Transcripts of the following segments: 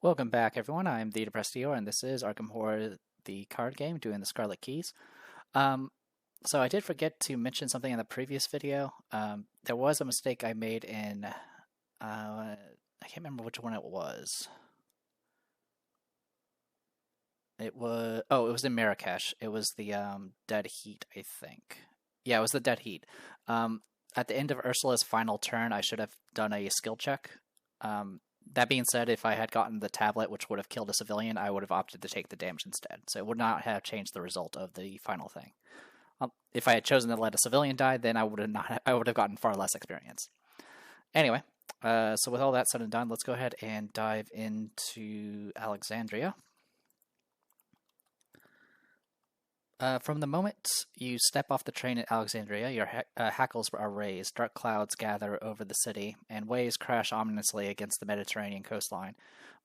Welcome back, everyone. I'm the Depressed Dior, and this is Arkham Horror, the card game, doing the Scarlet Keys. Um, so I did forget to mention something in the previous video. There was a mistake I made in, I can't remember which one it was. It was in Marrakesh. It was the Dead Heat, I think. Yeah, it was the Dead Heat. At the end of Ursula's final turn, I should have done a skill check. That being said, if I had gotten the tablet, which would have killed a civilian, I would have opted to take the damage instead. So it would not have changed the result of the final thing. If I had chosen to let a civilian die, then I would have gotten far less experience. Anyway, so with all that said and done, let's go ahead and dive into Alexandria. From the moment you step off the train at Alexandria, your hackles are raised, dark clouds gather over the city, and waves crash ominously against the Mediterranean coastline.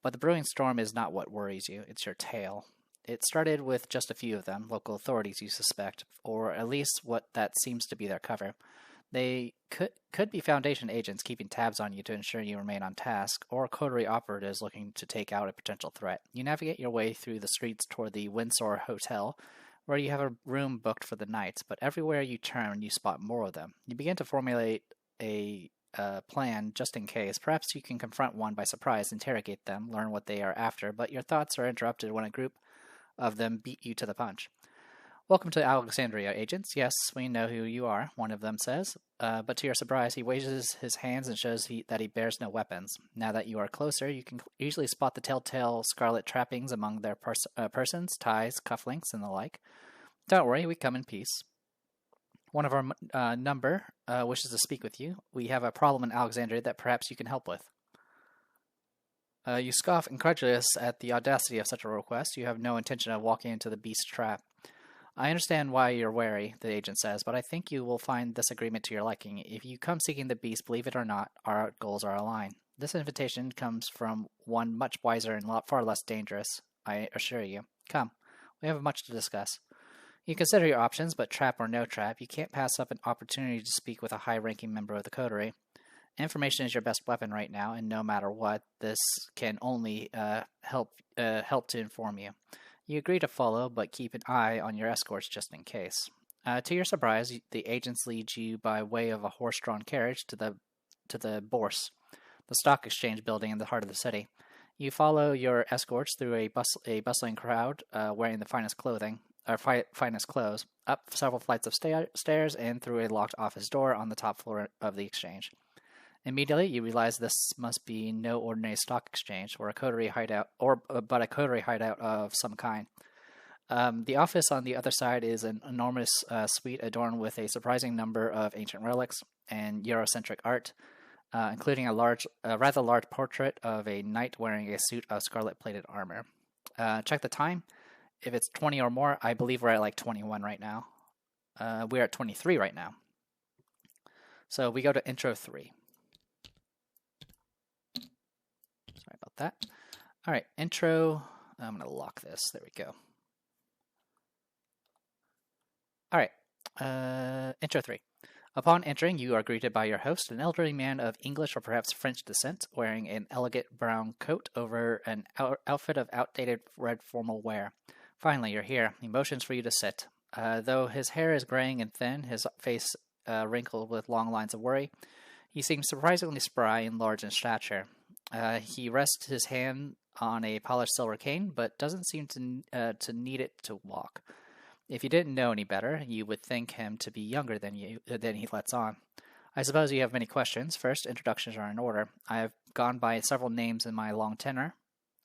But the brewing storm is not what worries you, it's your tale. It started with just a few of them, local authorities you suspect, or at least what that seems to be their cover. They could be Foundation agents keeping tabs on you to ensure you remain on task, or coterie operatives looking to take out a potential threat. You navigate your way through the streets toward the Windsor Hotel, where you have a room booked for the night, but everywhere you turn, you spot more of them. You begin to formulate a plan just in case. Perhaps you can confront one by surprise, interrogate them, learn what they are after, but your thoughts are interrupted when a group of them beat you to the punch. Welcome to Alexandria, agents. Yes, we know who you are, one of them says. But to your surprise, he raises his hands and shows that he bears no weapons. Now that you are closer, you can easily spot the telltale scarlet trappings among their persons, ties, cufflinks, and the like. Don't worry, we come in peace. One of our number wishes to speak with you. We have a problem in Alexandria that perhaps you can help with. You scoff incredulous at the audacity of such a request. You have no intention of walking into the beast's trap. I understand why you're wary, the agent says, but I think you will find this agreement to your liking. If you come seeking the beast, believe it or not, our goals are aligned. This invitation comes from one much wiser and far less dangerous, I assure you. Come, we have much to discuss. You consider your options, but trap or no trap, you can't pass up an opportunity to speak with a high-ranking member of the coterie. Information is your best weapon right now, and no matter what, this can only help to inform you. You agree to follow, but keep an eye on your escorts just in case. To your surprise, the agents lead you by way of a horse-drawn carriage to the Bourse, the stock exchange building in the heart of the city. You follow your escorts through a bustling crowd wearing the finest finest clothes, up several flights of stairs, and through a locked office door on the top floor of the exchange. Immediately, you realize this must be no ordinary stock exchange or a coterie hideout, but a coterie hideout of some kind. The office on the other side is an enormous suite adorned with a surprising number of ancient relics and Eurocentric art, including a rather large portrait of a knight wearing a suit of scarlet-plated armor. Check the time. If it's 20 or more, I believe we're at like 21 right now. We're at 23 right now. So we go to intro 3. Sorry about that. All right, intro. I'm going to lock this. There we go. All right, intro 3. Upon entering, you are greeted by your host, an elderly man of English or perhaps French descent, wearing an elegant brown coat over an outfit of outdated red formal wear. Finally, you're here. He motions for you to sit. Though his hair is graying and thin, his face wrinkled with long lines of worry, he seems surprisingly spry and large in stature. He rests his hand on a polished silver cane, but doesn't seem to need it to walk. If you didn't know any better, you would think him to be younger than he lets on. I suppose you have many questions. First, introductions are in order. I have gone by several names in my long tenure,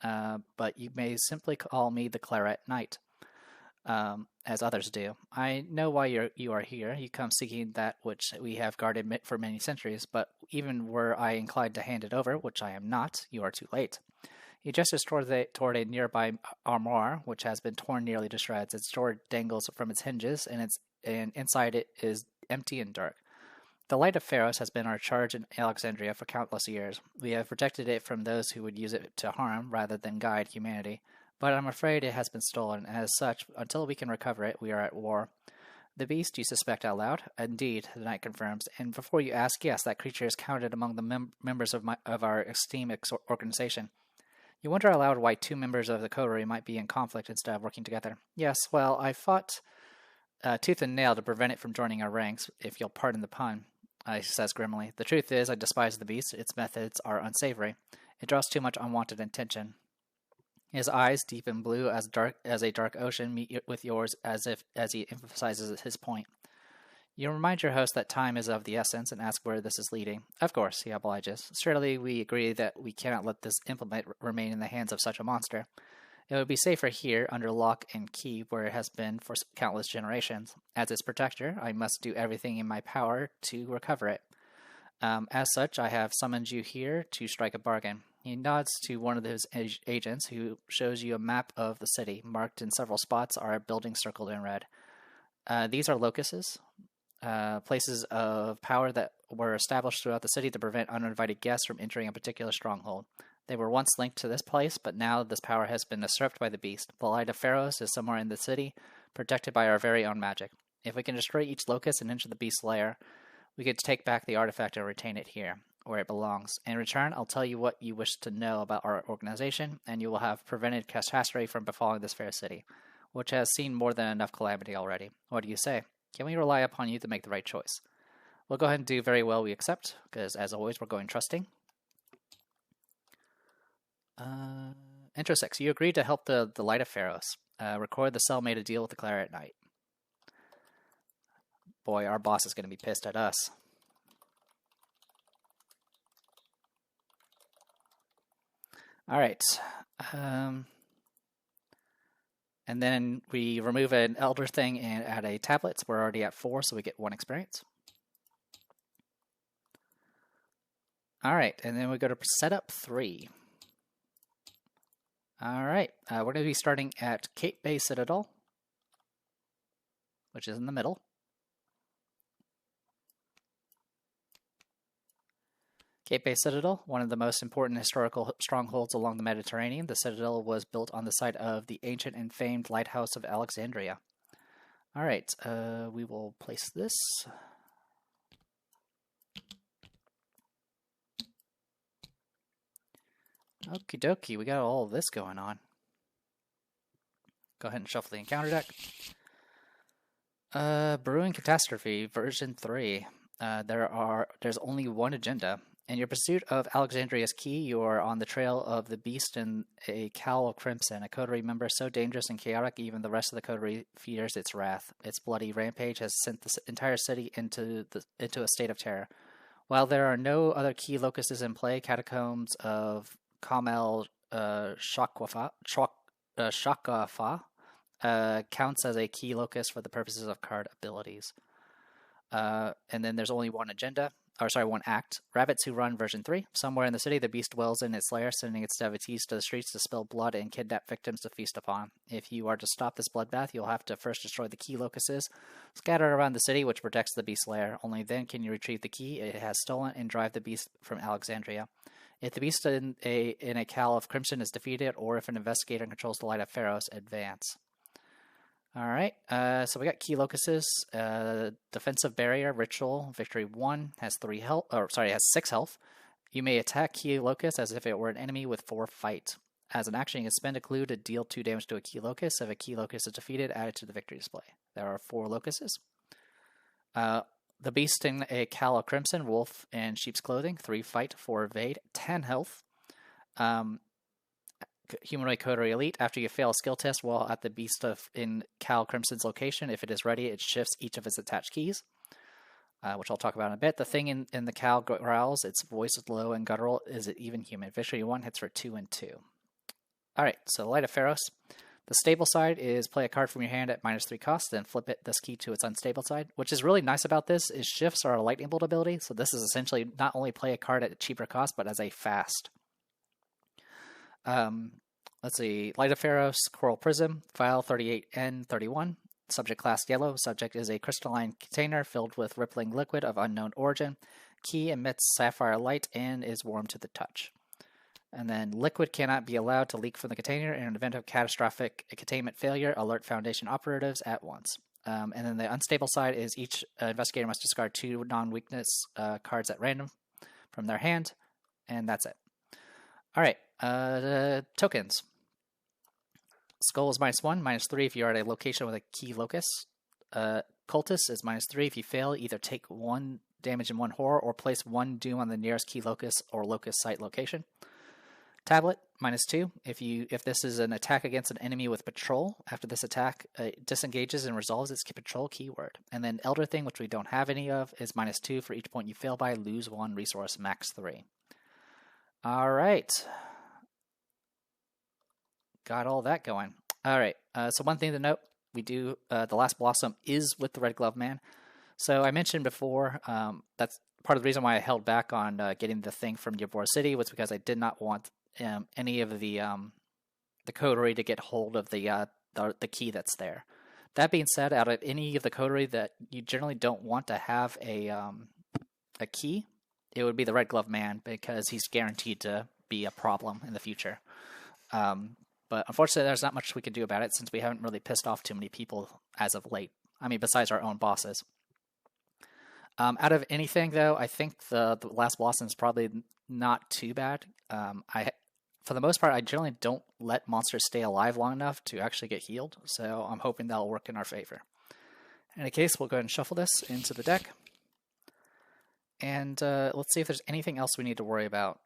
but you may simply call me the Claret Knight, as others do. I know why you are here. You come seeking that which we have guarded for many centuries, but even were I inclined to hand it over, which I am not, you are too late. He gestures toward a nearby armoire, which has been torn nearly to shreds. Its door dangles from its hinges, and inside it is empty and dark. The light of Pharos has been our charge in Alexandria for countless years. We have protected it from those who would use it to harm rather than guide humanity. But I'm afraid it has been stolen, and as such, until we can recover it, we are at war. The beast you suspect out loud? Indeed, the knight confirms. And before you ask, yes, that creature is counted among the members of our esteemed organization. You wonder aloud why two members of the coterie might be in conflict instead of working together. Yes, well, I fought tooth and nail to prevent it from joining our ranks, if you'll pardon the pun, he says grimly. The truth is, I despise the beast. Its methods are unsavory. It draws too much unwanted attention. His eyes, deep and blue as a dark ocean, meet with yours as he emphasizes his point. You remind your host that time is of the essence and ask where this is leading. Of course, he obliges. Surely we agree that we cannot let this implement remain in the hands of such a monster. It would be safer here, under lock and key, where it has been for countless generations. As its protector, I must do everything in my power to recover it. As such, I have summoned you here to strike a bargain. He nods to one of his agents, who shows you a map of the city. Marked in several spots are buildings circled in red. These are locuses, places of power that were established throughout the city to prevent uninvited guests from entering a particular stronghold. They were once linked to this place, but now this power has been usurped by the beast. The Light of Pharaohs is somewhere in the city, protected by our very own magic. If we can destroy each locust and enter the beast's lair, we could take back the artifact and retain it here, where it belongs. In return, I'll tell you what you wish to know about our organization, and you will have prevented catastrophe from befalling this fair city, which has seen more than enough calamity already. What do you say? Can we rely upon you to make the right choice? We'll go ahead and do very well, we accept, because as always, we're going trusting. Intro 6. You agreed to help the Light of Pharaohs. Record the cell made a deal with the Claret at night. Boy, our boss is going to be pissed at us. Alright. And then we remove an Elder thing and add a tablet. So we're already at 4, so we get 1 experience. Alright, and then we go to Setup 3. Alright, we're going to be starting at Cape Bay Citadel, which is in the middle. Cape Bay Citadel, one of the most important historical strongholds along the Mediterranean. The citadel was built on the site of the ancient and famed Lighthouse of Alexandria. Alright, we will place this. Okie dokie, we got all of this going on. Go ahead and shuffle the encounter deck. Brewing Catastrophe, version 3. There's only one agenda. In your pursuit of Alexandria's key, you are on the trail of the beast in a cowl of crimson, a coterie member so dangerous and chaotic even the rest of the coterie fears its wrath. Its bloody rampage has sent the entire city into a state of terror. While there are no other key locuses in play, Catacombs of Kamel Shakafa counts as a key locus for the purposes of card abilities. And then there's only one act. Rabbits Who Run, version 3. Somewhere in the city, the beast dwells in its lair, sending its devotees to the streets to spill blood and kidnap victims to feast upon. If you are to stop this bloodbath, you'll have to first destroy the key locuses scattered around the city, which protects the beast's lair. Only then can you retrieve the key it has stolen and drive the beast from Alexandria. If the beast in a cowl of crimson is defeated, or if an investigator controls the Light of Pharaohs, advance. Alright, so we got key locuses. Defensive barrier, ritual, victory 1, has 6 health. You may attack key locus as if it were an enemy with 4 fight. As an action, you can spend a clue to deal 2 damage to a key locus. If a key locus is defeated, add it to the victory display. There are 4 locuses. The beast in a cowl of crimson, wolf in sheep's clothing, 3 fight, 4 evade, 10 health. Humanoid coterie elite. After you fail a skill test while at the beast in cowl crimson's location, if it is ready, it shifts each of its attached keys, which I'll talk about in a bit. The thing in the cowl growls. Its voice is low and guttural. Is it even human? Victory 1 hits for 2 and 2. Alright, so Light of Pharaohs. The stable side is play a card from your hand at -3 cost, then flip this key to its unstable side. Which is really nice about this is shifts are a lightning bolt ability, so this is essentially not only play a card at a cheaper cost, but as a fast. Let's see. Light of Pharaohs, Coral Prism, File 38N31. Subject class yellow. Subject is a crystalline container filled with rippling liquid of unknown origin. Key emits sapphire light and is warm to the touch. And then liquid cannot be allowed to leak from the container. In an event of catastrophic containment failure, alert Foundation operatives at once. And then the unstable side is each investigator must discard 2 non-weakness cards at random from their hand. And that's it. Alright, Tokens. Skull is -1, -3 if you're at a location with a key locus. Cultist is -3 if you fail, either take 1 damage in 1 horror or place 1 doom on the nearest key locus or locus site location. Tablet, -2 if this is an attack against an enemy with patrol. After this attack, it disengages and resolves its patrol keyword. And then Elder Thing, which we don't have any of, is -2 for each point you fail by. Lose 1 resource, max 3. All right. Got all that going. All right. So one thing to note, we do the last blossom is with the Red Glove Man. So I mentioned before that's part of the reason why I held back on getting the thing from Ybor City was because I did not want any of the coterie to get hold of the key that's there. That being said, out of any of the coterie that you generally don't want to have a key, it would be the Red Glove Man because he's guaranteed to be a problem in the future. But unfortunately, there's not much we can do about it since we haven't really pissed off too many people as of late. I mean, besides our own bosses. Out of anything, though, I think the last blossom is probably not too bad. For the most part, I generally don't let monsters stay alive long enough to actually get healed, so I'm hoping that'll work in our favor. In any case, we'll go ahead and shuffle this into the deck. And let's see if there's anything else we need to worry about.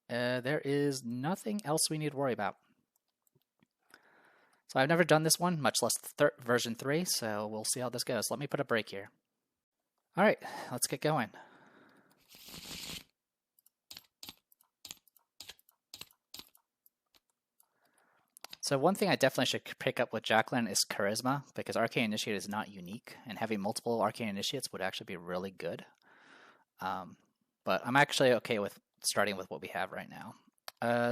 There is nothing else we need to worry about. So I've never done this one, much less version 3, so we'll see how this goes. Let me put a break here. All right, let's get going. So one thing I definitely should pick up with Jacqueline is Charisma, because Arcane Initiate is not unique, and having multiple Arcane Initiates would actually be really good. But I'm actually okay with starting with what we have right now.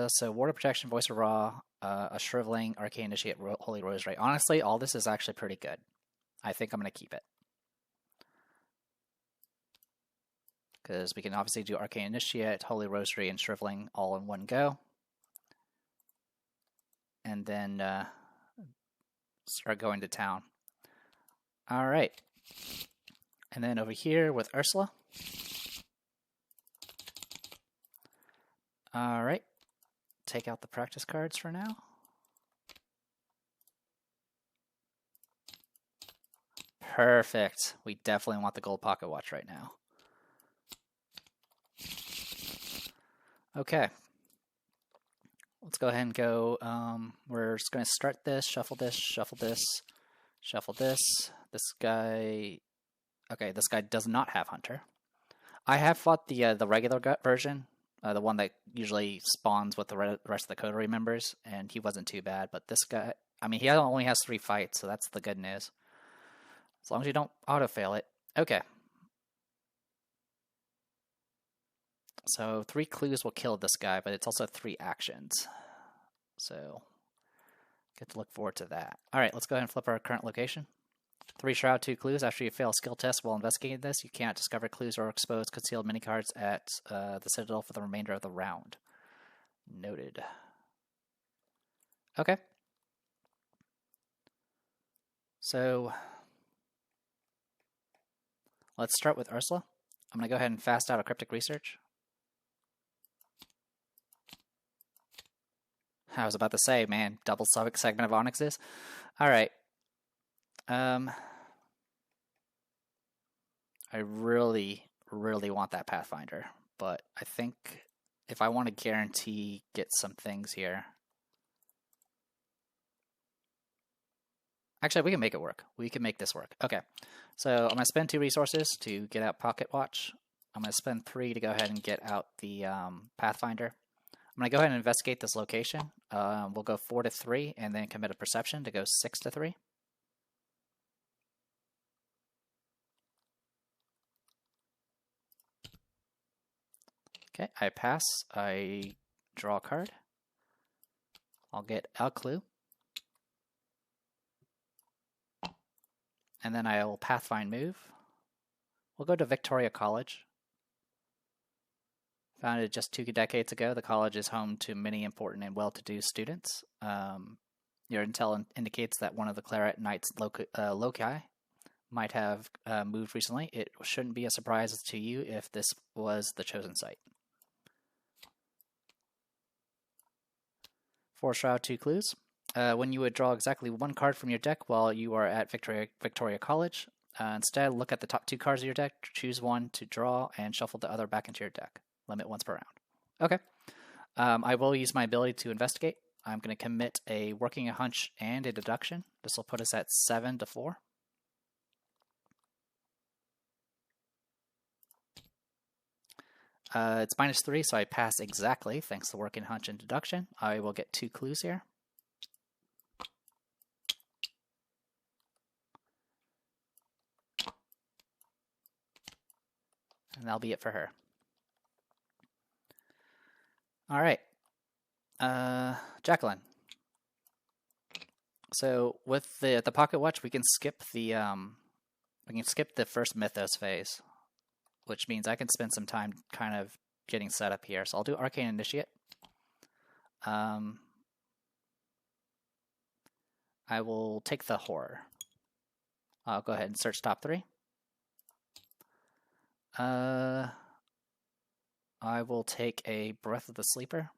So Ward of Protection, Voice of Ra, a Shriveling, Arcane Initiate, Holy Rosary. Honestly, all this is actually pretty good. I think I'm going to keep it. Because we can obviously do Arcane Initiate, Holy Rosary, and Shriveling all in one go. And then start going to town. All right. And then over here with Ursula. All right. Take out the practice cards for now. Perfect. We definitely want the gold pocket watch right now. Okay. Let's go ahead and go. We're just going to start this, shuffle this, shuffle this, shuffle this. This guy. Okay, this guy does not have Hunter. I have fought the regular gut version, the one that usually spawns with the rest of the coterie members, and he wasn't too bad. But this guy, I mean, he only has 3 fights, so that's the good news. As long as you don't auto-fail it. Okay. So 3 clues will kill this guy, but it's also 3 actions. So get to look forward to that. All right, let's go ahead and flip our current location. 3 shroud, 2 clues. After you fail a skill test while investigating this, you cannot discover clues or expose concealed mini cards at the Citadel for the remainder of the round. Noted. Okay. So let's start with Ursula. I'm going to go ahead and fast out a Cryptic Research. I was about to say, man, double segment of Onyxes. All right. I really, really want that Pathfinder, but I think if I want to guarantee get some things here. Actually, we can make it work. We can make this work. Okay. So I'm going to spend 2 resources to get out Pocket Watch. I'm going to spend 3 to go ahead and get out the Pathfinder. I'm going to go ahead and investigate this location. We'll go 4 to 3 and then commit a perception to go 6 to 3. Okay, I pass. I draw a card. I'll get a clue. And then I'll Pathfind move. We'll go to Victoria College. Founded just 2 decades ago, the college is home to many important and well-to-do students. Your intel indicates that one of the Claret Knight's loci might have moved recently, it shouldn't be a surprise to you if this was the chosen site. 4 Shroud, 2 clues. When you would draw exactly 1 card from your deck while you are at Victoria College, instead look at the top 2 cards of your deck, choose 1 to draw, and shuffle the other back into your deck. Limit once per round. Okay. I will use my ability to investigate. I'm going to commit a working, a hunch, and a deduction. This will put us at 7 to 4. It's -3, so I pass exactly, thanks to working, hunch, and deduction. I will get 2 clues here. And that'll be it for her. All right. Jacqueline. So with the pocket watch, we can skip the first Mythos phase, which means I can spend some time kind of getting set up here. So I'll do Arcane Initiate. I will take the Horror. I'll go ahead and search top 3. I will take a Breath of the Sleeper.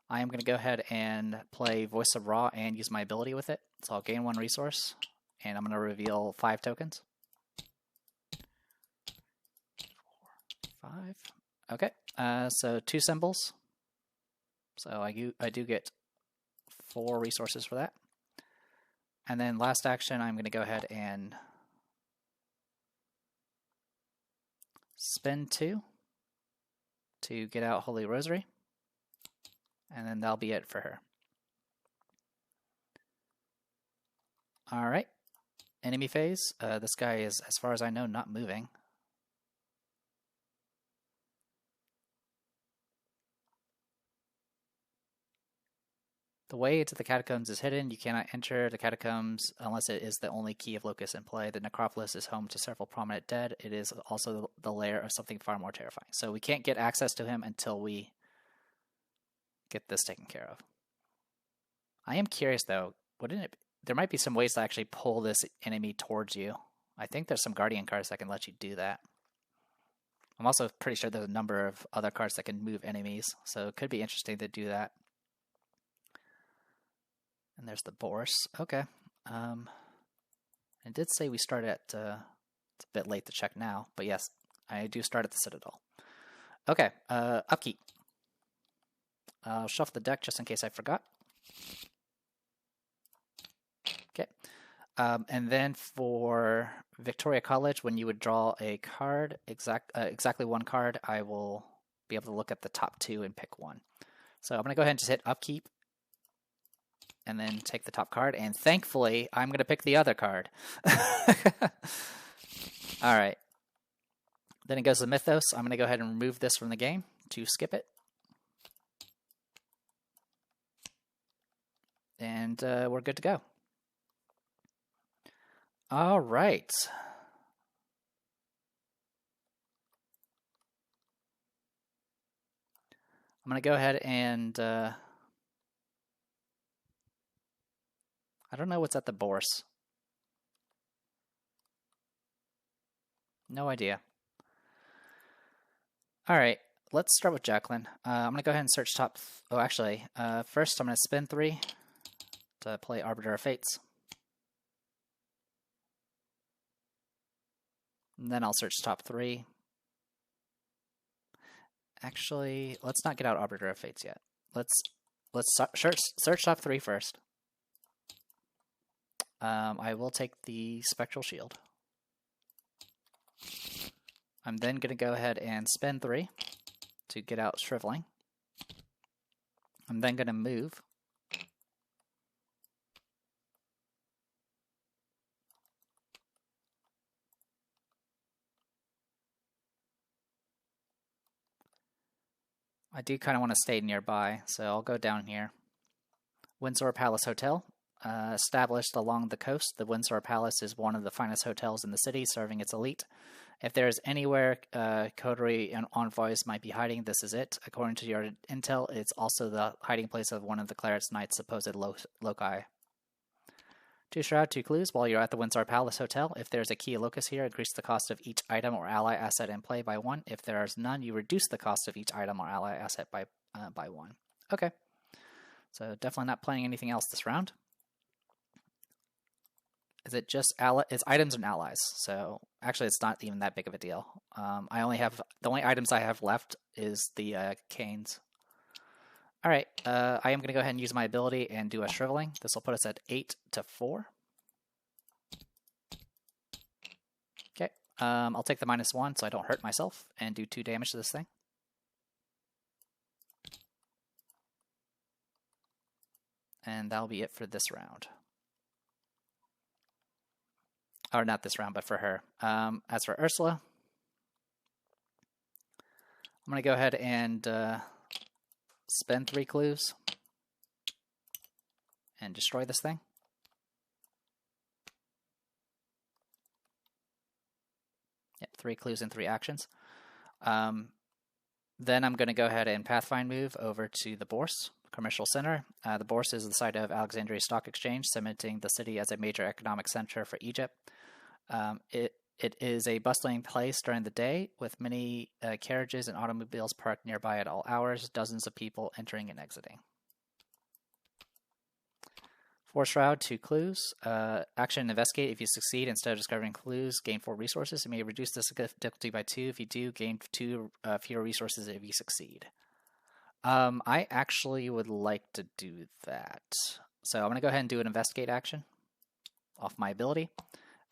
I am going to go ahead and play Voice of Ra and use my ability with it. So I'll gain 1 resource, and I'm going to reveal 5 tokens. 4, 5. Okay, so 2 symbols. So I do get 4 resources for that. And then last action, I'm going to go ahead and spend 2 to get out Holy Rosary. And then that'll be it for her. All right. Enemy phase. This guy is, as far as I know, not moving. The way to the catacombs is hidden. You cannot enter the catacombs unless it is the only key of Locus in play. The necropolis is home to several prominent dead. It is also the lair of something far more terrifying. So we can't get access to him until we get this taken care of. I am curious though, there might be some ways to actually pull this enemy towards you. I think there's some Guardian cards that can let you do that. I'm also pretty sure there's a number of other cards that can move enemies, so it could be interesting to do that. And there's the Bourse. Okay. It did say we start at, it's a bit late to check now, but yes, I do start at the Citadel. Okay, upkeep. I'll shuffle the deck just in case I forgot. Okay. And then for Victoria College, when you would draw a card, exactly 1 card, I will be able to look at the top 2 and pick 1. So I'm going to go ahead and just hit upkeep and then take the top card. And thankfully, I'm going to pick the other card. All right. Then it goes to Mythos. I'm going to go ahead and remove this from the game to skip it. And we're good to go. All right. I'm going to go ahead and... I don't know what's at the Bourse. No idea. All right. Let's start with Jacqueline. I'm going to go ahead and search top... Oh, actually, first I'm going to spend 3 to play Arbiter of Fates. And then I'll search top 3. Actually, let's not get out Arbiter of Fates yet. Let's search top 3 first. I will take the Spectral Shield. I'm then going to go ahead and spend 3 to get out Shriveling. I'm then going to move. I do kind of want to stay nearby, so I'll go down here. Windsor Palace Hotel. Established along the coast, the Windsor Palace is one of the finest hotels in the city, serving its elite. If there is anywhere coterie and envoys might be hiding, this is it. According to your intel, it's also the hiding place of one of the Claret's Knight's supposed loci. 2 Shroud, 2 Clues. While you're at the Windsor Palace Hotel, if there's a key locus here, increase the cost of each item or ally asset in play by 1. If there is none, you reduce the cost of each item or ally asset by 1. Okay. So definitely not playing anything else this round. Is it just it's items and allies? So actually, it's not even that big of a deal. I only have the only items I have left is the canes. All right, I am going to go ahead and use my ability and do a shriveling. This will put us at 8 to 4. Okay, I'll take the -1 so I don't hurt myself and do 2 damage to this thing. And that'll be it for this round. Or not this round, but for her. As for Ursula, I'm going to go ahead and spend 3 clues and destroy this thing. Yep, 3 clues and 3 actions. Then I'm going to go ahead and Pathfind move over to the Bourse Commercial Center. The Bourse is the site of Alexandria Stock Exchange, cementing the city as a major economic center for Egypt. It is a bustling place during the day, with many carriages and automobiles parked nearby at all hours, dozens of people entering and exiting. 4 Shroud, 2 Clues. Action Investigate. If you succeed, instead of discovering clues, gain 4 resources. You may reduce this difficulty by 2. If you do, gain 2 fewer resources if you succeed. I actually would like to do that. So I'm going to go ahead and do an Investigate action off my ability.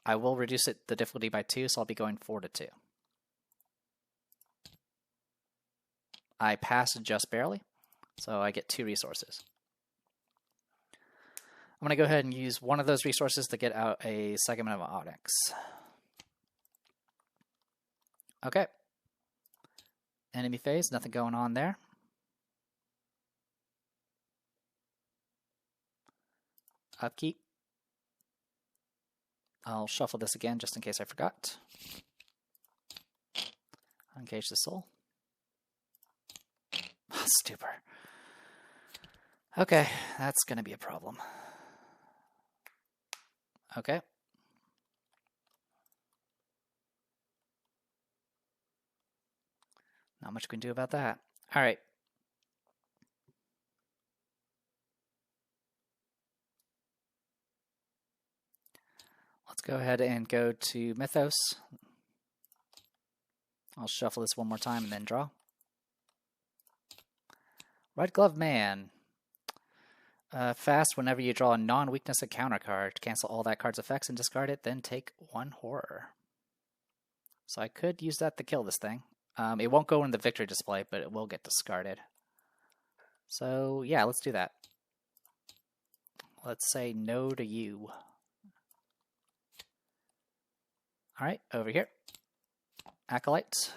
I will reduce the difficulty by 2, so I'll be going 4 to 2. I passed just barely, so I get 2 resources. I'm going to go ahead and use one of those resources to get out a segment of Onyx. Okay. Enemy phase, nothing going on there. Upkeep. I'll shuffle this again just in case I forgot. Engage the soul. Stupor. Okay, that's going to be a problem. Okay. Not much we can do about that. All right. Let's go ahead and go to Mythos. I'll shuffle this one more time and then draw. Red Glove Man. Fast whenever you draw a non-weakness encounter card. Cancel all that card's effects and discard it, then take 1 horror. So I could use that to kill this thing. It won't go in the victory display, but it will get discarded. So yeah, let's do that. Let's say no to you. Alright, over here. Acolyte.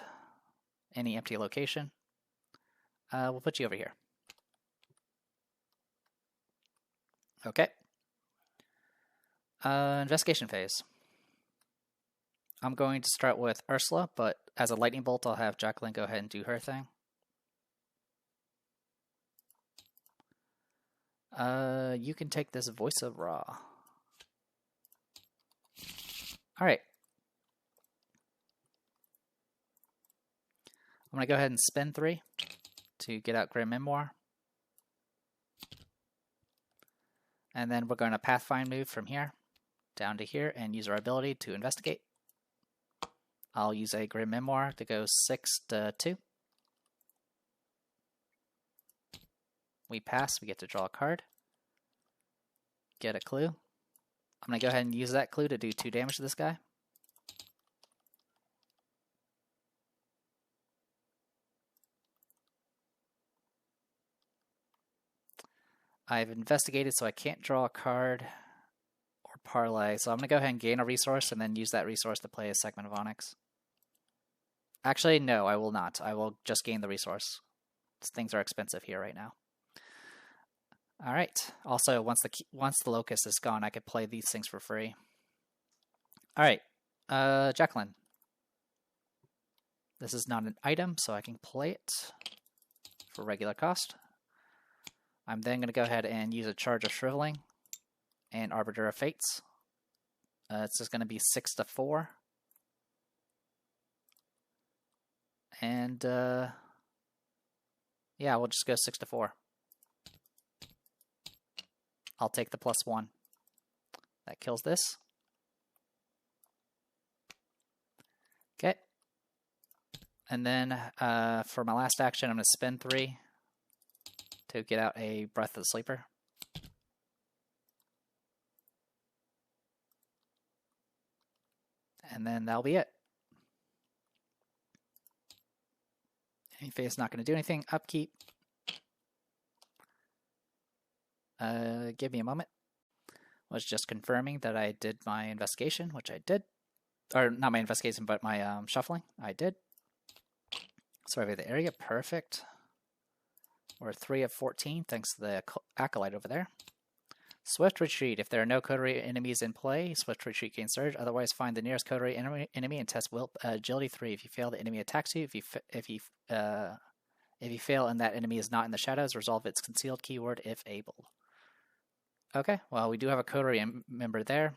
Any empty location. We'll put you over here. Okay. Investigation phase. I'm going to start with Ursula, but as a lightning bolt, I'll have Jacqueline go ahead and do her thing. You can take this Voice of Ra. Alright. I'm going to go ahead and spend 3 to get out Grim Memoir. And then we're going to Pathfind move from here down to here and use our ability to investigate. I'll use a Grim Memoir to go 6 to 2. We pass, we get to draw a card. Get a clue. I'm going to go ahead and use that clue to do 2 damage to this guy. I've investigated, so I can't draw a card or parlay. So I'm going to go ahead and gain a resource and then use that resource to play a segment of Onyx. Actually, no, I will not. I will just gain the resource. Things are expensive here right now. All right. Also, once the locust is gone, I could play these things for free. All right. Jacqueline. This is not an item, so I can play it for regular cost. I'm then going to go ahead and use a charge of Shriveling and Arbiter of Fates. It's just going to be 6-4. And yeah, we'll just go 6-4. I'll take the +1. That kills this. Okay. And then for my last action, I'm going to spend 3 to get out a Breath of the Sleeper. And then that'll be it. Any phase not going to do anything. Upkeep. Give me a moment. Was just confirming that I did my investigation, which I did. Or not my investigation, but my shuffling. I did. Survey the area. Perfect. We're 3 of 14, thanks to the Acolyte over there. Swift Retreat. If there are no Coterie enemies in play, Swift Retreat gains Surge. Otherwise, find the nearest Coterie enemy and test Will Agility 3. If you fail, the enemy attacks you. If you fail and that enemy is not in the shadows, resolve its concealed keyword if able. Okay, well, we do have a Coterie member there.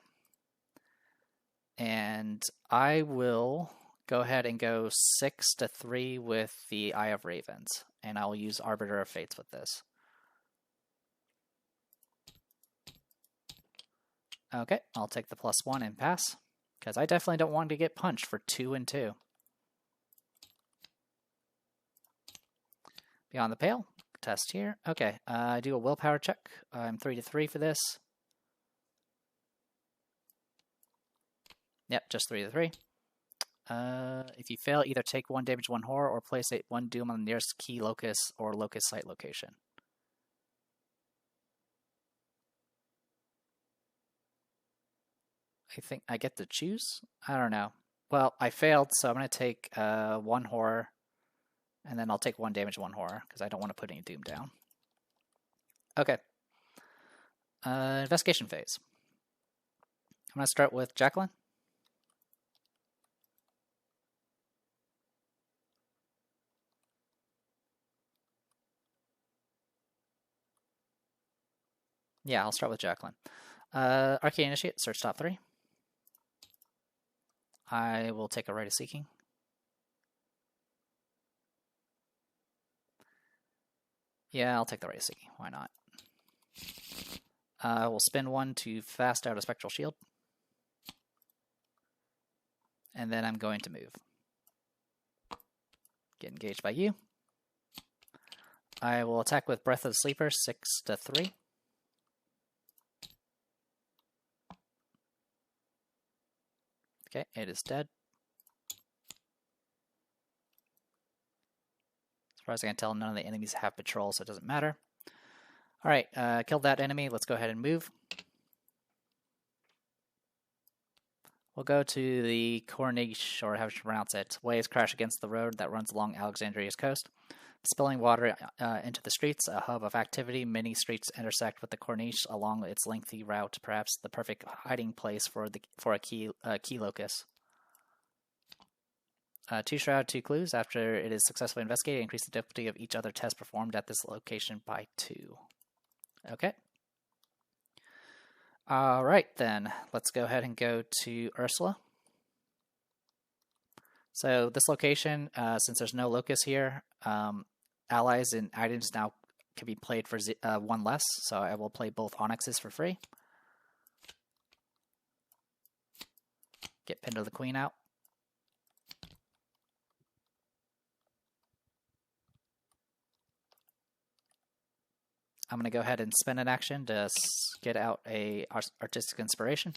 And I will go ahead and go 6-3 with the Eye of Ravens. And I'll use Arbiter of Fates with this. Okay, I'll take the +1 and pass. Because I definitely don't want to get punched for 2 and 2. Beyond the Pale. Test here. Okay, I do a willpower check. I'm 3-3 for this. Yep, just 3-3. If you fail, either take 1 damage, 1 horror, or place 1 doom on the nearest key locus or locus site location. I think I get to choose? I don't know. Well, I failed, so I'm going to take 1 horror, and then I'll take 1 damage, 1 horror, because I don't want to put any doom down. Okay. Investigation phase. I'm going to start with Jacqueline. Yeah, I'll start with Jacqueline. Arcane Initiate, search top 3. I will take a Rite of Seeking. Yeah, I'll take the Rite of Seeking. Why not? I will spend 1 to fast out a Spectral Shield. And then I'm going to move. Get engaged by you. I will attack with Breath of the Sleeper, 6-3. Okay, it is dead. As far as I can tell, none of the enemies have patrol, so it doesn't matter. Alright, killed that enemy. Let's go ahead and move. We'll go to the Corniche, or how should you pronounce it. Waves crash against the road that runs along Alexandria's coast. Spilling water into the streets, a hub of activity. Many streets intersect with the Corniche along its lengthy route, perhaps the perfect hiding place for a key locus. 2 shroud, 2 clues. After it is successfully investigated, increase the difficulty of each other test performed at this location by 2. Okay. Alright then, let's go ahead and go to Ursula. So this location, since there's no locus here, allies and items now can be played for 1 less, so I will play both Onyxes for free. Get Pinned to the Queen out. I'm going to go ahead and spend an action to get out a Artistic Inspiration.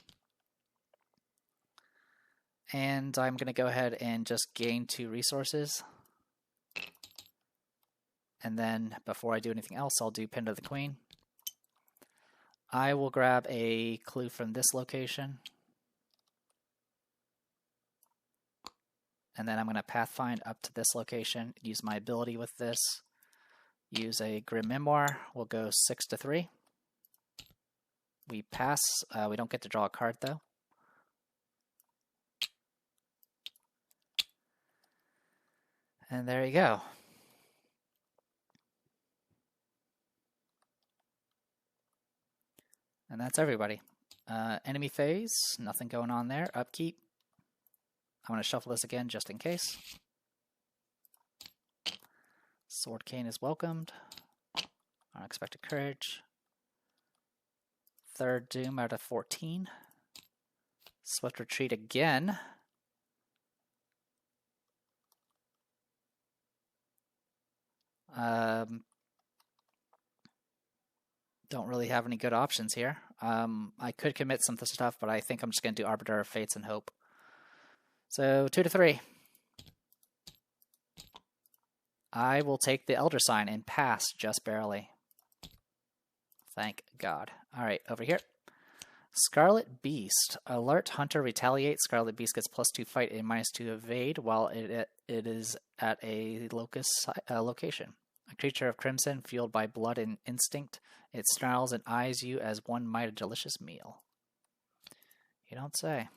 And I'm going to go ahead and just gain 2 resources. And then, before I do anything else, I'll do Pin to the Queen. I will grab a clue from this location. And then I'm going to Pathfind up to this location, use my ability with this. Use a Grim Memoir. We'll go 6-3. We pass. We don't get to draw a card, though. And there you go. And that's everybody. Enemy phase, nothing going on there. Upkeep. I'm going to shuffle this again just in case. Sword Cane is welcomed. Unexpected Courage. Third Doom out of 14. Swift Retreat again. Don't really have any good options here. I could commit some stuff, but I think I'm just going to do Arbiter of Fates and hope. So 2 to 3. I will take the Elder Sign and pass just barely. Thank God. Alright, over here. Scarlet Beast. Alert Hunter retaliate. Scarlet Beast gets +2 fight and -2 evade while it is at a location. A creature of crimson, fueled by blood and instinct. It snarls and eyes you as one might a delicious meal. You don't say.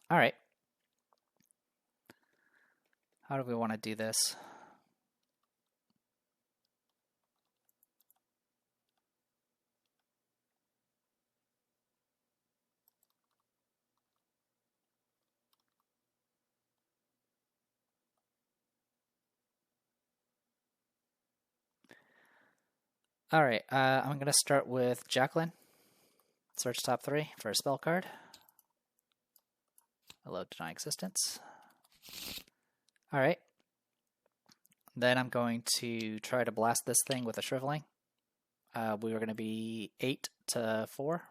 Alright. How do we want to do this? Alright, I'm going to start with Jacqueline. Search top 3 for a spell card. Hello, Deny Existence. Alright. Then I'm going to try to blast this thing with a Shriveling. We were going to be 8 to 4.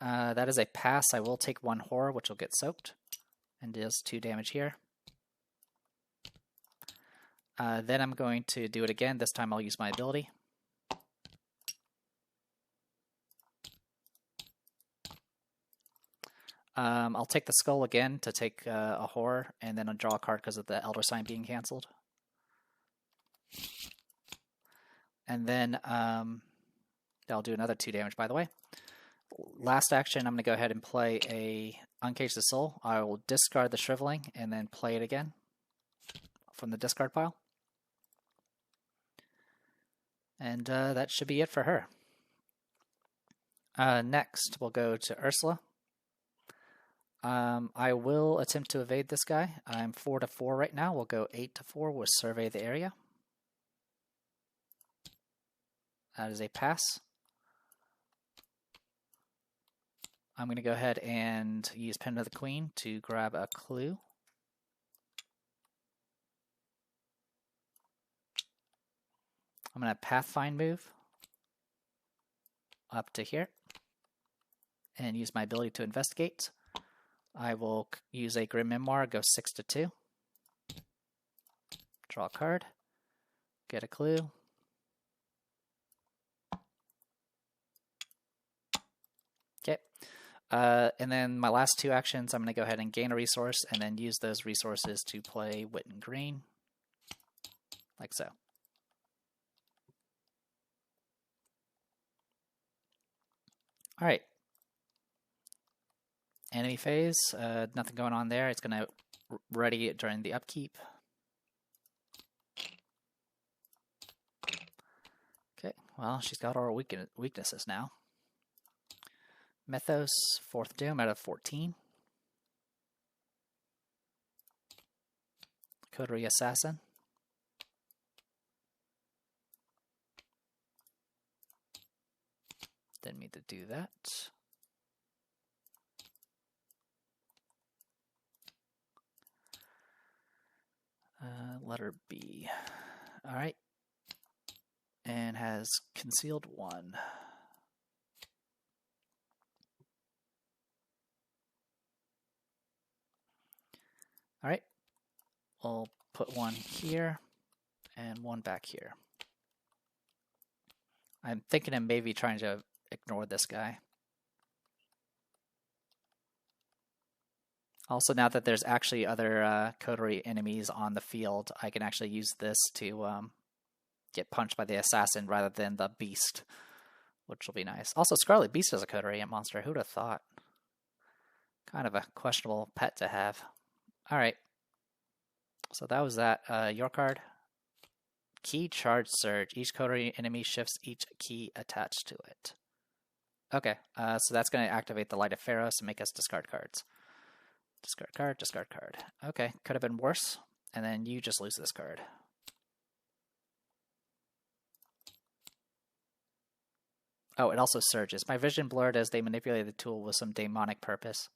That is a pass. I will take 1 horror, which will get soaked. And deals 2 damage here. Then I'm going to do it again. This time I'll use my ability. I'll take the skull again to take a horror, and then I'll draw a card because of the Elder Sign being cancelled. And then I'll do another 2 damage, by the way. Last action, I'm going to go ahead and play a Uncage the Soul. I will discard the Shriveling and then play it again from the discard pile. And that should be it for her. Next, we'll go to Ursula. I will attempt to evade this guy. I'm 4 to 4 right now. We'll go 8 to 4 with Survey the Area. That is a pass. I'm going to go ahead and use Pen of the Queen to grab a clue. I'm going to Pathfind move up to here and use my ability to investigate. I will use a Grim Memoir, go 6 to 2. Draw a card, get a clue. Okay. And then my last 2 actions, I'm going to go ahead and gain a resource and then use those resources to play Witten Green, like so. Alright. Enemy phase, nothing going on there. It's going to ready it during the upkeep. Okay, well, she's got all her weaknesses now. Mythos, 4th Doom out of 14. Coterie Assassin. Didn't mean to do that. Letter B. Alright. And has concealed 1. Alright. We'll put 1 here and 1 back here. I'm thinking of maybe trying to ignore this guy. Also, now that there's actually other Coterie enemies on the field, I can actually use this to get punched by the assassin rather than the beast, which will be nice. Also, Scarlet Beast is a Coterie monster. Who'd have thought? Kind of a questionable pet to have. Alright. So that was that. Your card. Key Charge Surge. Each coterie enemy shifts each key attached to it. Okay, so that's going to activate the Light of Pharaohs and make us discard cards. Discard card, discard card. Okay, could have been worse. And then you just lose this card. Oh, it also surges. My vision blurred as they manipulated the tool with some demonic purpose.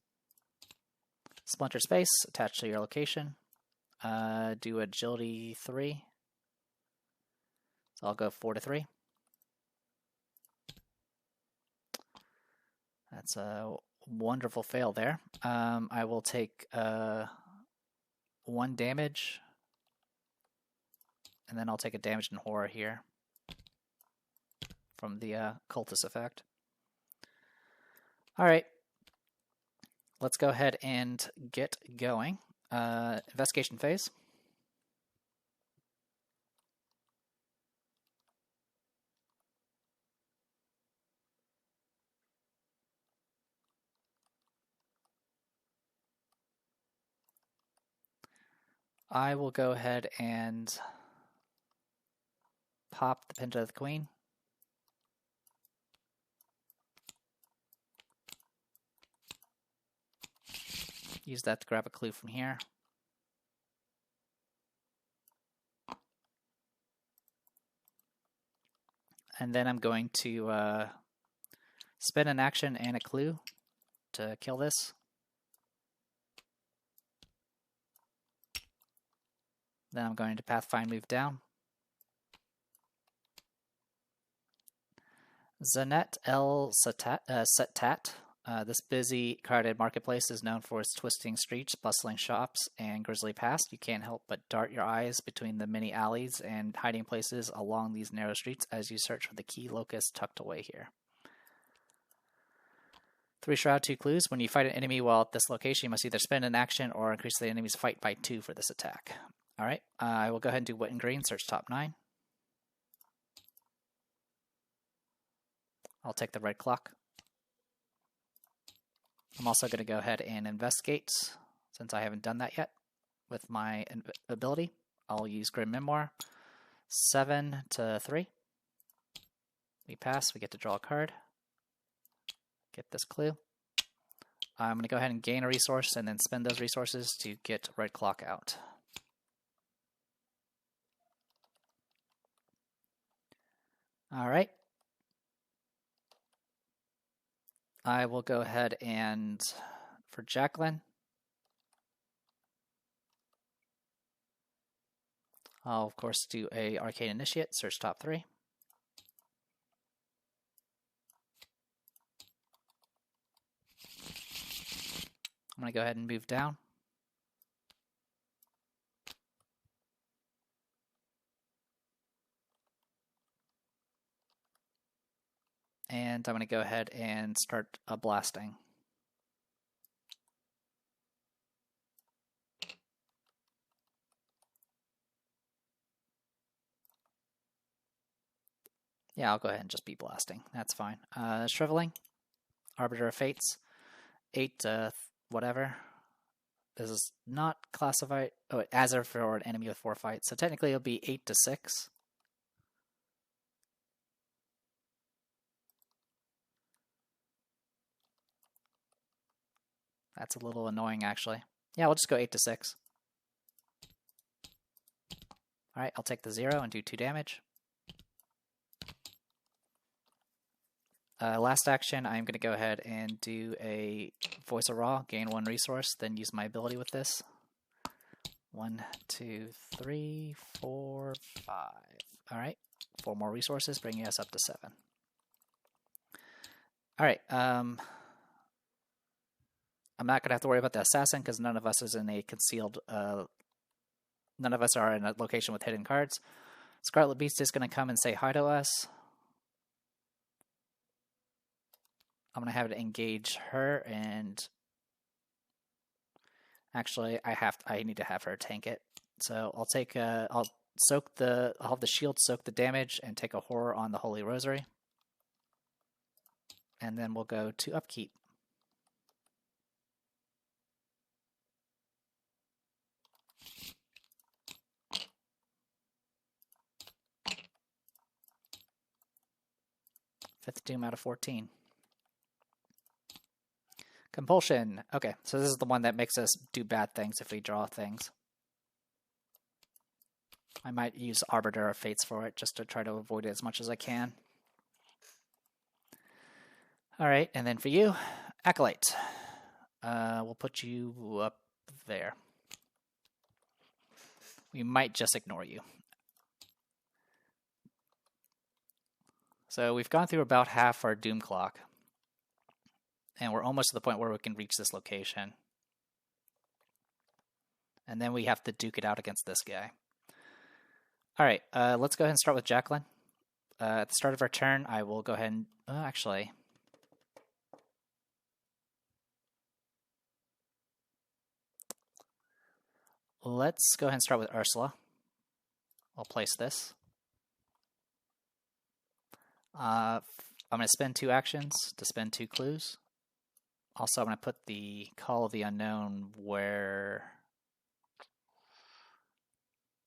Splinter Space, attached to your location. Do Agility 3. So I'll go 4 to 3. That's a wonderful fail there. I will take 1 damage. And then I'll take a damage and horror here from the cultist effect. Alright. Let's go ahead and get going. Investigation phase. I will go ahead and pop the Pinta of the Queen. Use that to grab a clue from here. And then I'm going to spend an action and a clue to kill this. Then I'm going to Pathfind move down. Zanet El Setat. This busy crowded marketplace is known for its twisting streets, bustling shops, and grisly past. You can't help but dart your eyes between the many alleys and hiding places along these narrow streets as you search for the key locus tucked away here. 3 Shroud, 2 clues. When you fight an enemy while at this location, you must either spend an action or increase the enemy's fight by 2 for this attack. Alright, I will go ahead and do Wit and Green, search top 9. I'll take the red clock. I'm also going to go ahead and investigate, since I haven't done that yet with my ability. I'll use Grim Memoir. 7 to 3. We pass, we get to draw a card. Get this clue. I'm going to go ahead and gain a resource and then spend those resources to get red clock out. Alright. I will go ahead and, for Jacqueline, I'll of course do a Arcane Initiate, search top 3. I'm going to go ahead and move down. And I'm going to go ahead and start blasting. Yeah, I'll go ahead and just be blasting. That's fine. Shriveling, Arbiter of Fates, 8 to whatever. This is not classified. Oh, as for an enemy with 4 fights. So technically it'll be 8 to 6. That's a little annoying, actually. Yeah, we'll just go 8 to 6. Alright, I'll take the 0 and do 2 damage. Last action, I'm going to go ahead and do a Voice of Ra, gain 1 resource, then use my ability with this. 1, 2, 3, 4, 5. Alright, 4 more resources, bringing us up to 7. Alright, I'm not going to have to worry about the assassin because none of us is in a concealed, none of us are in a location with hidden cards. Scarlet Beast is going to come and say hi to us. I'm going to have it engage her, and actually I need to have her tank it. So I'll take I'll have the shield soak the damage and take a horror on the Holy Rosary. And then we'll go to upkeep. 5th Doom out of 14. Compulsion. Okay, so this is the one that makes us do bad things if we draw things. I might use Arbiter of Fates for it just to try to avoid it as much as I can. Alright, and then for you, Acolyte. We'll put you up there. We might just ignore you. So we've gone through about half our Doom clock. And we're almost to the point where we can reach this location. And then we have to duke it out against this guy. Alright, let's go ahead and start with Jacqueline. At the start of our turn, I will go ahead and... actually... let's go ahead and start with Ursula. I'll place this. I'm going to spend 2 actions to spend 2 clues. Also, I'm going to put the Call of the Unknown where...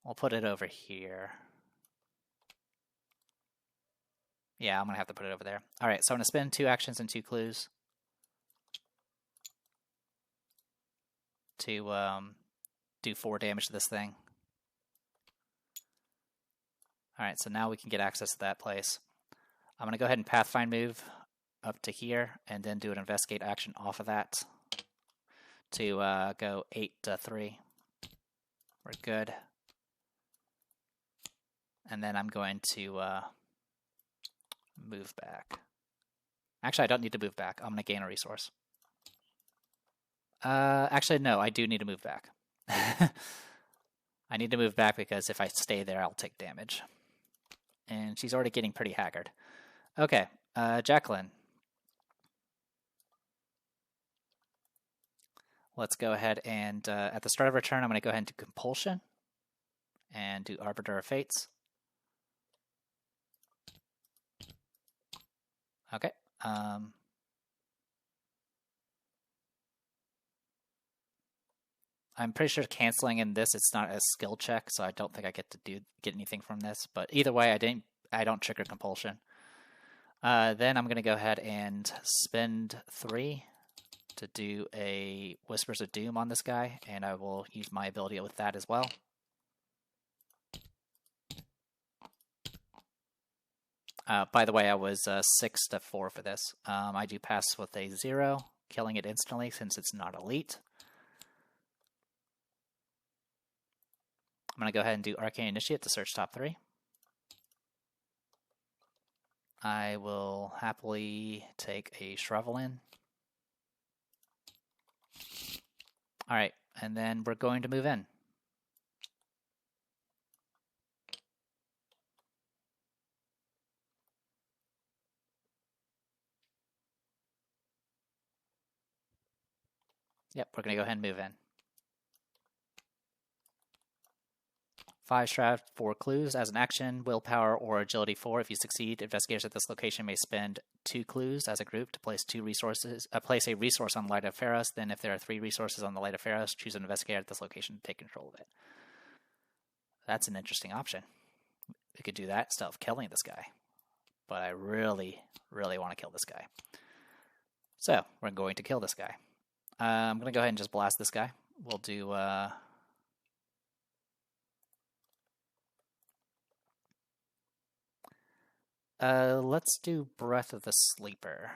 I'll put it over here. Yeah, I'm going to have to put it over there. Alright, so I'm going to spend 2 actions and 2 clues to do 4 damage to this thing. Alright, so now we can get access to that place. I'm going to go ahead and Pathfind move up to here, and then do an Investigate action off of that to go 8 to 3. We're good. And then I'm going to move back. Actually, I don't need to move back. I'm going to gain a resource. Actually, no, I do need to move back. I need to move back because if I stay there, I'll take damage. And she's already getting pretty haggard. Okay, Jacqueline. Let's go ahead and, at the start of our turn, I'm going to go ahead and do Compulsion. And do Arbiter of Fates. Okay. I'm pretty sure canceling in this, it's not a skill check, so I don't think I get to get anything from this. But either way, I don't trigger Compulsion. Then I'm going to go ahead and spend 3 to do a Whispers of Doom on this guy, and I will use my ability with that as well. By the way, I was 6 to 4 for this. I do pass with a 0, killing it instantly since it's not elite. I'm going to go ahead and do Arcane Initiate to search top 3. I will happily take a Shrivelin. Alright, and then we're going to move in. Yep, we're going to go ahead and move in. 5 Shroud, 4 clues. As an action, willpower or agility 4. If you succeed, investigators at this location may spend 2 clues as a group to place 2 resources. Place a resource on Light of Pharos. Then, if there are 3 resources on the Light of Pharos, choose an investigator at this location to take control of it. That's an interesting option. We could do that instead of killing this guy. But I really, really want to kill this guy. So, we're going to kill this guy. I'm going to go ahead and just blast this guy. We'll do... let's do Breath of the Sleeper.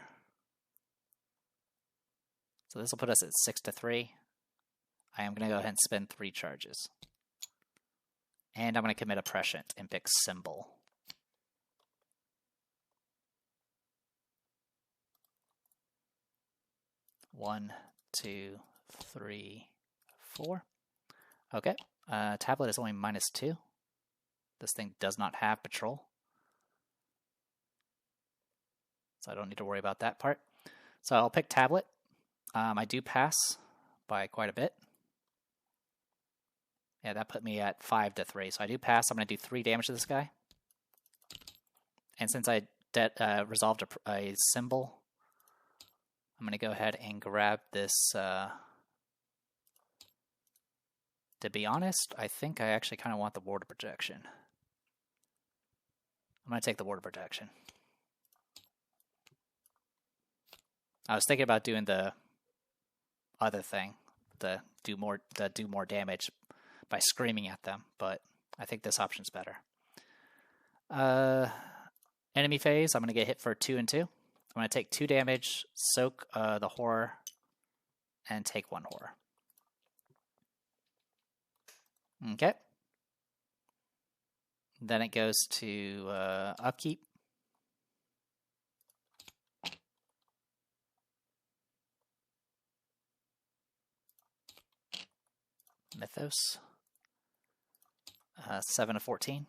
So this will put us at 6 to 3. I am going to go ahead and spend 3 charges. And I'm going to commit a Prescient and pick Symbol. One, 2, 3, 4. Okay. Tablet is only -2. This thing does not have Patrol. So I don't need to worry about that part. So I'll pick Tablet. I do pass by quite a bit. Yeah, that put me at 5 to 3. So I do pass. I'm going to do 3 damage to this guy. And since I resolved a symbol, I'm going to go ahead and grab this. To be honest, I think I actually kind of want the Ward of Protection. I'm going to take the Ward of Protection. I was thinking about doing the other thing, the do more damage by screaming at them, but I think this option's better. Enemy phase, I'm going to get hit for 2 and 2. I'm going to take 2 damage, soak the horror, and take 1 horror. Okay. Then it goes to upkeep. Mythos. 7 of 14.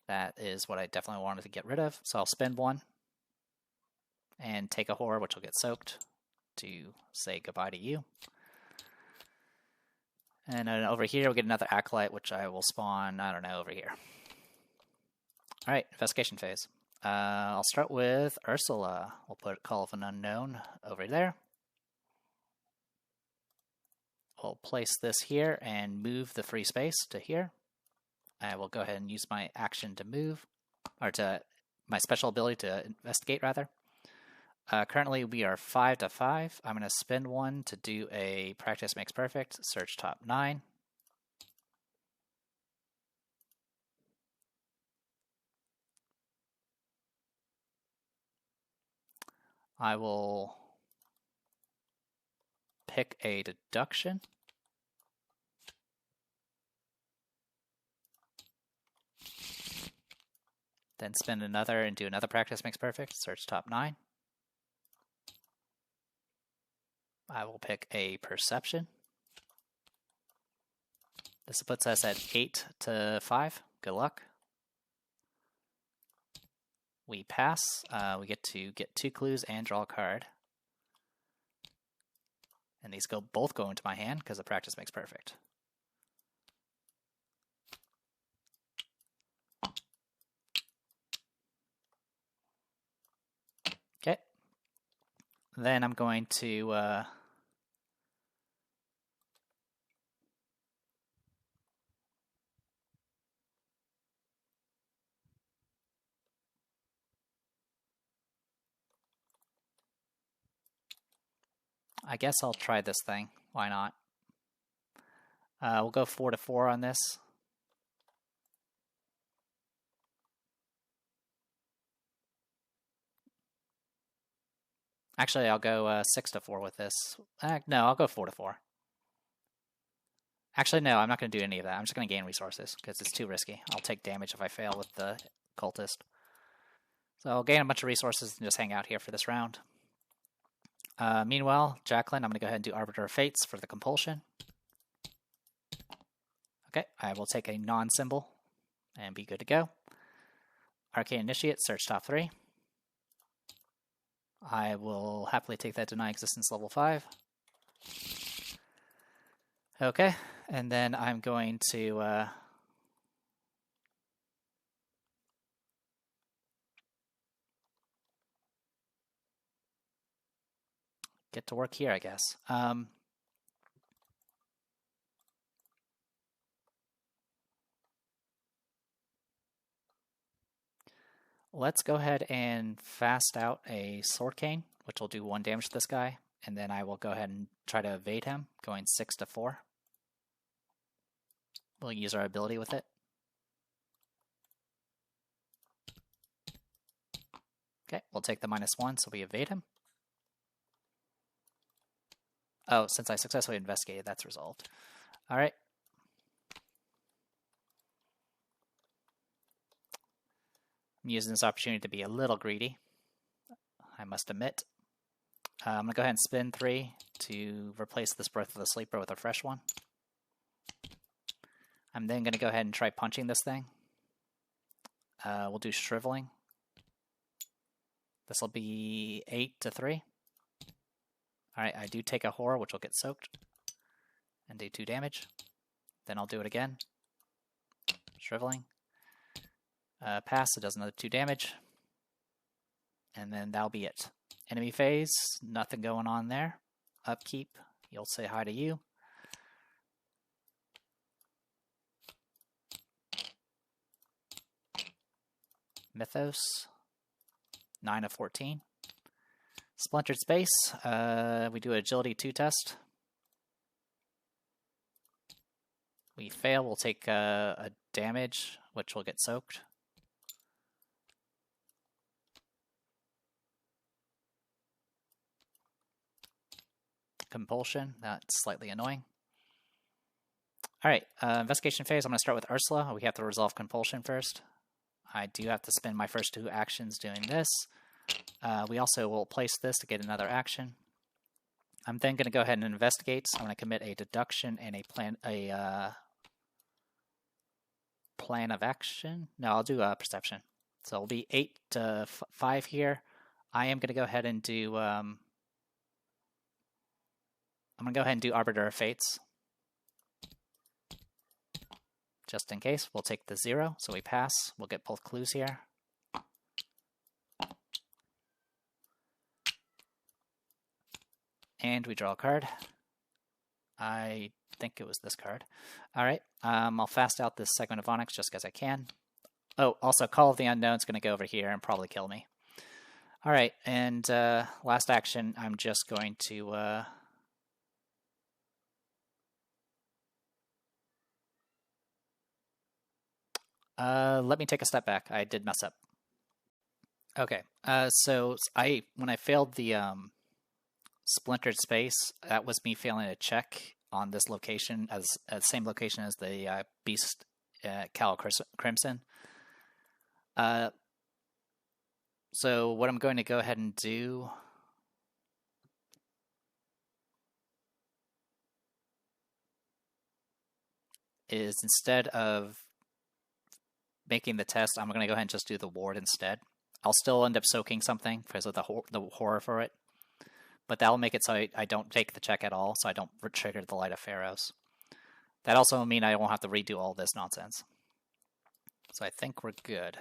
That is what I definitely wanted to get rid of. So I'll spend 1 and take a horror, which will get soaked, to say goodbye to you. And then over here, we'll get another Acolyte, which I will spawn, I don't know, over here. Alright, investigation phase. I'll start with Ursula. We'll put Call of an Unknown over there. We'll place this here and move the free space to here. I will go ahead and use my action to move, or to my special ability to investigate, rather. Currently, we are 5 to 5. I'm going to spend 1 to do a practice makes perfect. Search top 9. I will pick a deduction. Then spend another and do another practice makes perfect. Search top 9. I will pick a perception. This puts us at 8 to 5. Good luck. We pass. We get to get 2 clues and draw a card. And these both go into my hand because the practice makes perfect. Okay. Then I'm going to I guess I'll try this thing. Why not? We'll go 4 to 4 on this. Actually, I'll go 6 to 4 with this. No, I'll go 4 to 4. Actually, no, I'm not going to do any of that. I'm just going to gain resources because it's too risky. I'll take damage if I fail with the cultist. So I'll gain a bunch of resources and just hang out here for this round. Meanwhile, Jacqueline, I'm going to go ahead and do Arbiter of Fates for the compulsion. Okay, I will take a non-symbol and be good to go. Arcane Initiate, search top 3. I will happily take that Deny Existence level 5. Okay, and then I'm going to get to work here, I guess. Let's go ahead and fast out a Sword Cane, which will do 1 damage to this guy, and then I will go ahead and try to evade him, going 6 to 4. We'll use our ability with it. Okay, we'll take the -1, so we evade him. Oh, since I successfully investigated, that's resolved. Alright. I'm using this opportunity to be a little greedy, I must admit. I'm going to go ahead and spin 3 to replace this Breath of the Sleeper with a fresh one. I'm then going to go ahead and try punching this thing. We'll do Shriveling. This will be 8 to 3. Alright, I do take a horror, which will get soaked, and do 2 damage. Then I'll do it again. Shriveling. Pass, it does another 2 damage. And then that'll be it. Enemy phase, nothing going on there. Upkeep, you'll say hi to you. Mythos, 9 of 14. Splintered Space, we do Agility 2 test. We fail, we'll take a damage, which will get soaked. Compulsion, that's slightly annoying. Alright, investigation phase, I'm going to start with Ursula. We have to resolve compulsion first. I do have to spend my first 2 actions doing this. We also will place this to get another action. I'm then going to go ahead and investigate. So I'm going to commit a deduction and a plan of action. No, I'll do perception. So it'll be 8 to 5 here. I am going to go ahead and do Arbiter of Fates. Just in case, we'll take the 0, so we pass. We'll get both clues here. And we draw a card. I think it was this card. Alright, I'll fast out this segment of Onyx just because I can. Oh, also, Call of the Unknown is going to go over here and probably kill me. Alright, and last action, I'm just going to... let me take a step back. I did mess up. Okay, so when I failed the Splintered Space, that was me failing a check on this location, as same location as the Beast Cal Crimson. So what I'm going to go ahead and do is, instead of making the test, I'm going to go ahead and just do the ward instead. I'll still end up soaking something because of the horror for it, but that'll make it so I don't take the check at all, so I don't trigger the Light of Pharaohs. That also will mean I won't have to redo all this nonsense. So I think we're good.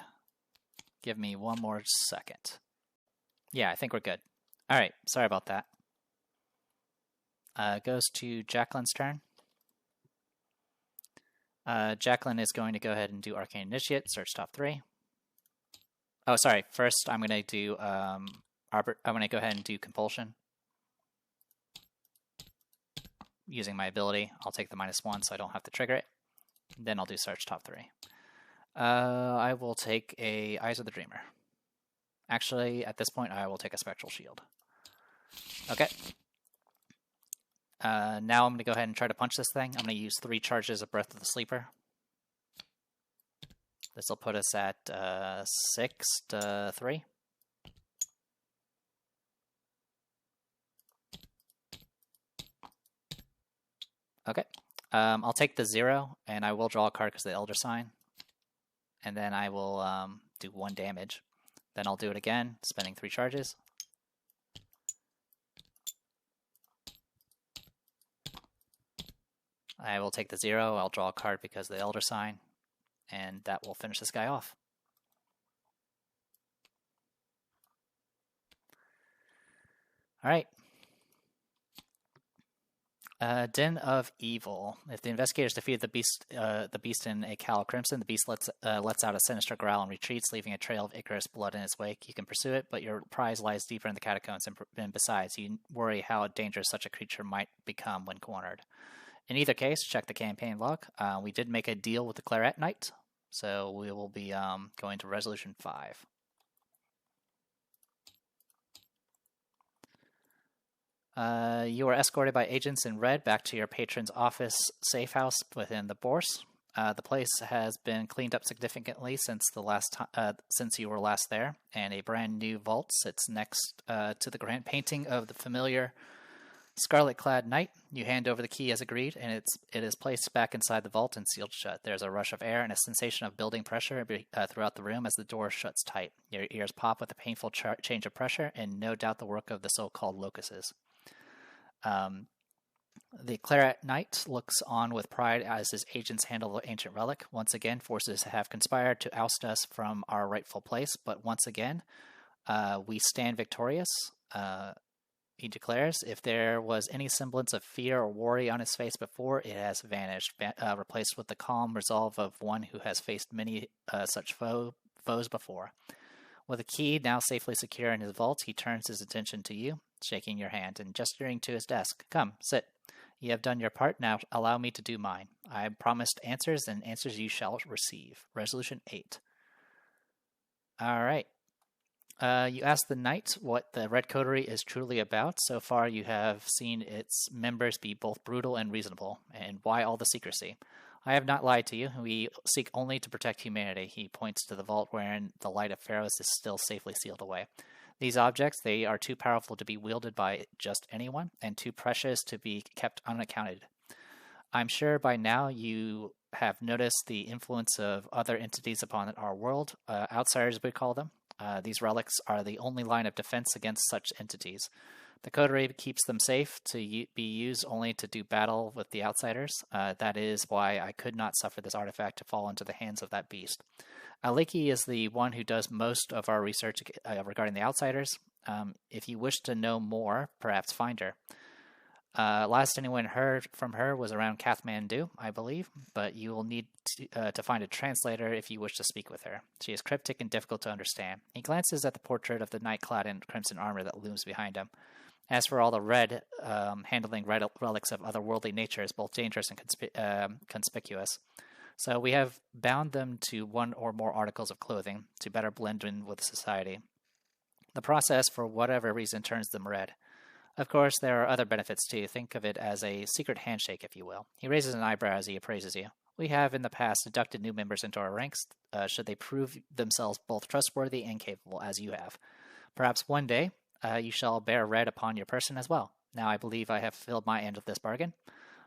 Give me one more second. Yeah, I think we're good. Alright, sorry about that. Goes to Jacqueline's turn. Jacqueline is going to go ahead and do Arcane Initiate, search top 3. Oh, sorry. First, I'm going to do I'm going to go ahead and do Compulsion. Using my ability, I'll take the -1 so I don't have to trigger it. Then I'll do search top 3. I will take a Eyes of the Dreamer. Actually, at this point, I will take a Spectral Shield. Okay. Now I'm going to go ahead and try to punch this thing. I'm going to use 3 charges of Breath of the Sleeper. This will put us at 6 to 3. Okay. I'll take the 0, and I will draw a card because of the Elder Sign. And then I will do 1 damage. Then I'll do it again, spending 3 charges. I will take the 0, I'll draw a card because of the Elder Sign, and that will finish this guy off. Alright. Den of Evil. If the investigators defeat the beast in a Cal Crimson, the beast lets out a sinister growl and retreats, leaving a trail of Icarus blood in its wake. You can pursue it, but your prize lies deeper in the catacombs, and besides, you worry how dangerous such a creature might become when cornered. In either case, check the campaign log. We did make a deal with the Claret Knight, so we will be going to Resolution 5. You are escorted by agents in red back to your patron's office safe house within the Bourse. The place has been cleaned up significantly since since you were last there, and a brand new vault sits next to the grand painting of the familiar Scarlet-clad knight. You hand over the key as agreed, and it is placed back inside the vault and sealed shut. There's a rush of air and a sensation of building pressure throughout the room as the door shuts tight. Your ears pop with a painful change of pressure, and no doubt the work of the so-called locusts. The Claret Knight looks on with pride as his agents handle the ancient relic. Once again, forces have conspired to oust us from our rightful place, but once again, we stand victorious. He declares, if there was any semblance of fear or worry on his face before, it has vanished, replaced with the calm resolve of one who has faced many such foes before. With the key now safely secure in his vault, he turns his attention to you, shaking your hand and gesturing to his desk. Come, sit. You have done your part, now allow me to do mine. I promised answers, and answers you shall receive. Resolution 8. Alright. You ask the knight what the Red Coterie is truly about. So far you have seen its members be both brutal and reasonable, and why all the secrecy? I have not lied to you. We seek only to protect humanity. He points to the vault wherein the light of Pharaohs is still safely sealed away. These objects, they are too powerful to be wielded by just anyone, and too precious to be kept unaccounted. I'm sure by now you have noticed the influence of other entities upon our world, outsiders we call them. These relics are the only line of defense against such entities. The Coterie keeps them safe to be used only to do battle with the outsiders. That is why I could not suffer this artifact to fall into the hands of that beast. Aliki is the one who does most of our research regarding the outsiders. If you wish to know more, perhaps find her. Last anyone heard from her was around Kathmandu, I believe, but you will need to find a translator if you wish to speak with her. She is cryptic and difficult to understand. He glances at the portrait of the knight clad in crimson armor that looms behind him. As for all the red, handling relics of otherworldly nature is both dangerous and conspicuous. So we have bound them to one or more articles of clothing to better blend in with society. The process, for whatever reason, turns them red. Of course, there are other benefits too. Think of it as a secret handshake, if you will. He raises an eyebrow as he appraises you. We have in the past inducted new members into our ranks, should they prove themselves both trustworthy and capable, as you have. Perhaps one day, you shall bear red upon your person as well. Now I believe I have filled my end of this bargain.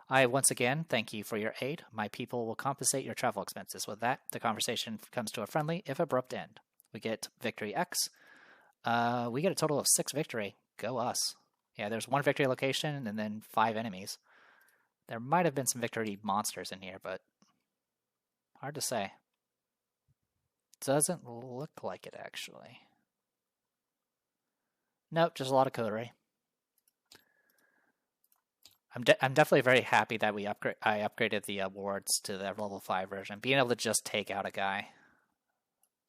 I once again thank you for your aid. My people will compensate your travel expenses. With that, the conversation comes to a friendly, if abrupt end. We get victory X. We get a total of 6 victory. Go us. Yeah, there's 1 victory location and then 5 enemies. There might have been some victory monsters in here, but hard to say. Doesn't look like it, actually. Nope, just a lot of coterie. I'm definitely very happy that I upgraded the awards to the level 5 version. Being able to just take out a guy,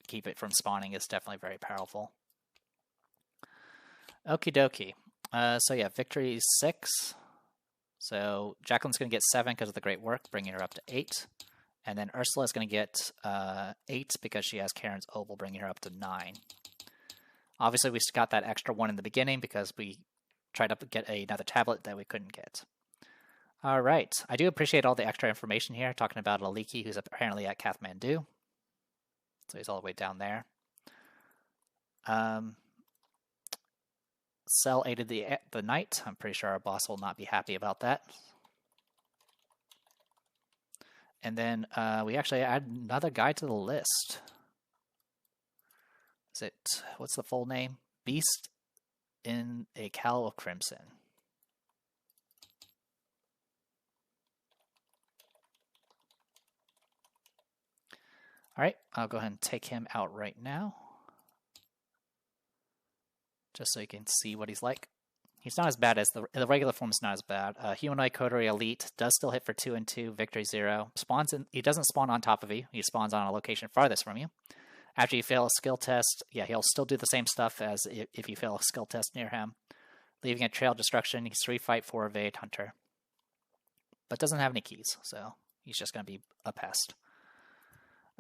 keep it from spawning, is definitely very powerful. Okie dokie. So yeah, victory 6. So Jacqueline's going to get 7 because of the great work, bringing her up to 8. And then Ursula's going to get 8 because she has Karen's Opal, bringing her up to 9. Obviously, we got that extra 1 in the beginning because we tried to get another tablet that we couldn't get. All right. I do appreciate all the extra information here, talking about Aliki, who's apparently at Kathmandu. So he's all the way down there. Cell aided the knight. I'm pretty sure our boss will not be happy about that. And then we actually add another guy to the list. What's the full name? Beast in a Cowl of Crimson. Alright, I'll go ahead and take him out right now. Just so you can see what he's like. He's not as bad as the regular form is not as bad. Humanoid Coterie Elite does still hit for 2 and 2, victory 0. He doesn't spawn on top of you. He spawns on a location farthest from you. After you fail a skill test, yeah, he'll still do the same stuff as if you fail a skill test near him. Leaving a trail of destruction, he's 3 fight, 4 evade hunter. But doesn't have any keys, so he's just going to be a pest.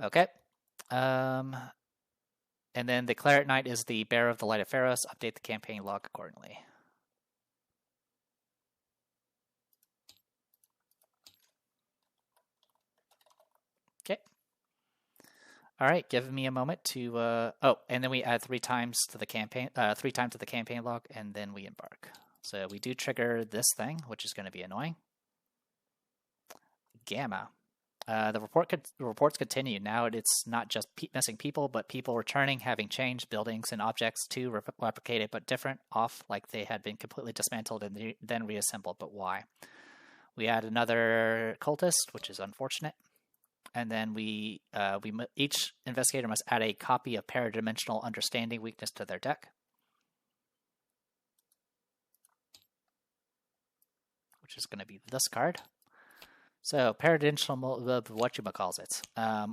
Okay. And then the Cleric Knight is the bearer of the Light of Pharaohs. Update the campaign log accordingly. Okay. All right, give me a moment to. Oh, and then we add 3 times to the campaign. 3 times to the campaign log, and then we embark. So we do trigger this thing, which is going to be annoying. Gamma. The reports continue. Now it's not just missing people, but people returning, having changed, buildings and objects too replicated but different, off like they had been completely dismantled and then reassembled. But why? We add another cultist, which is unfortunate. And then each investigator must add a copy of Paradimensional Understanding Weakness to their deck, which is going to be this card. So, whatchamacalls it?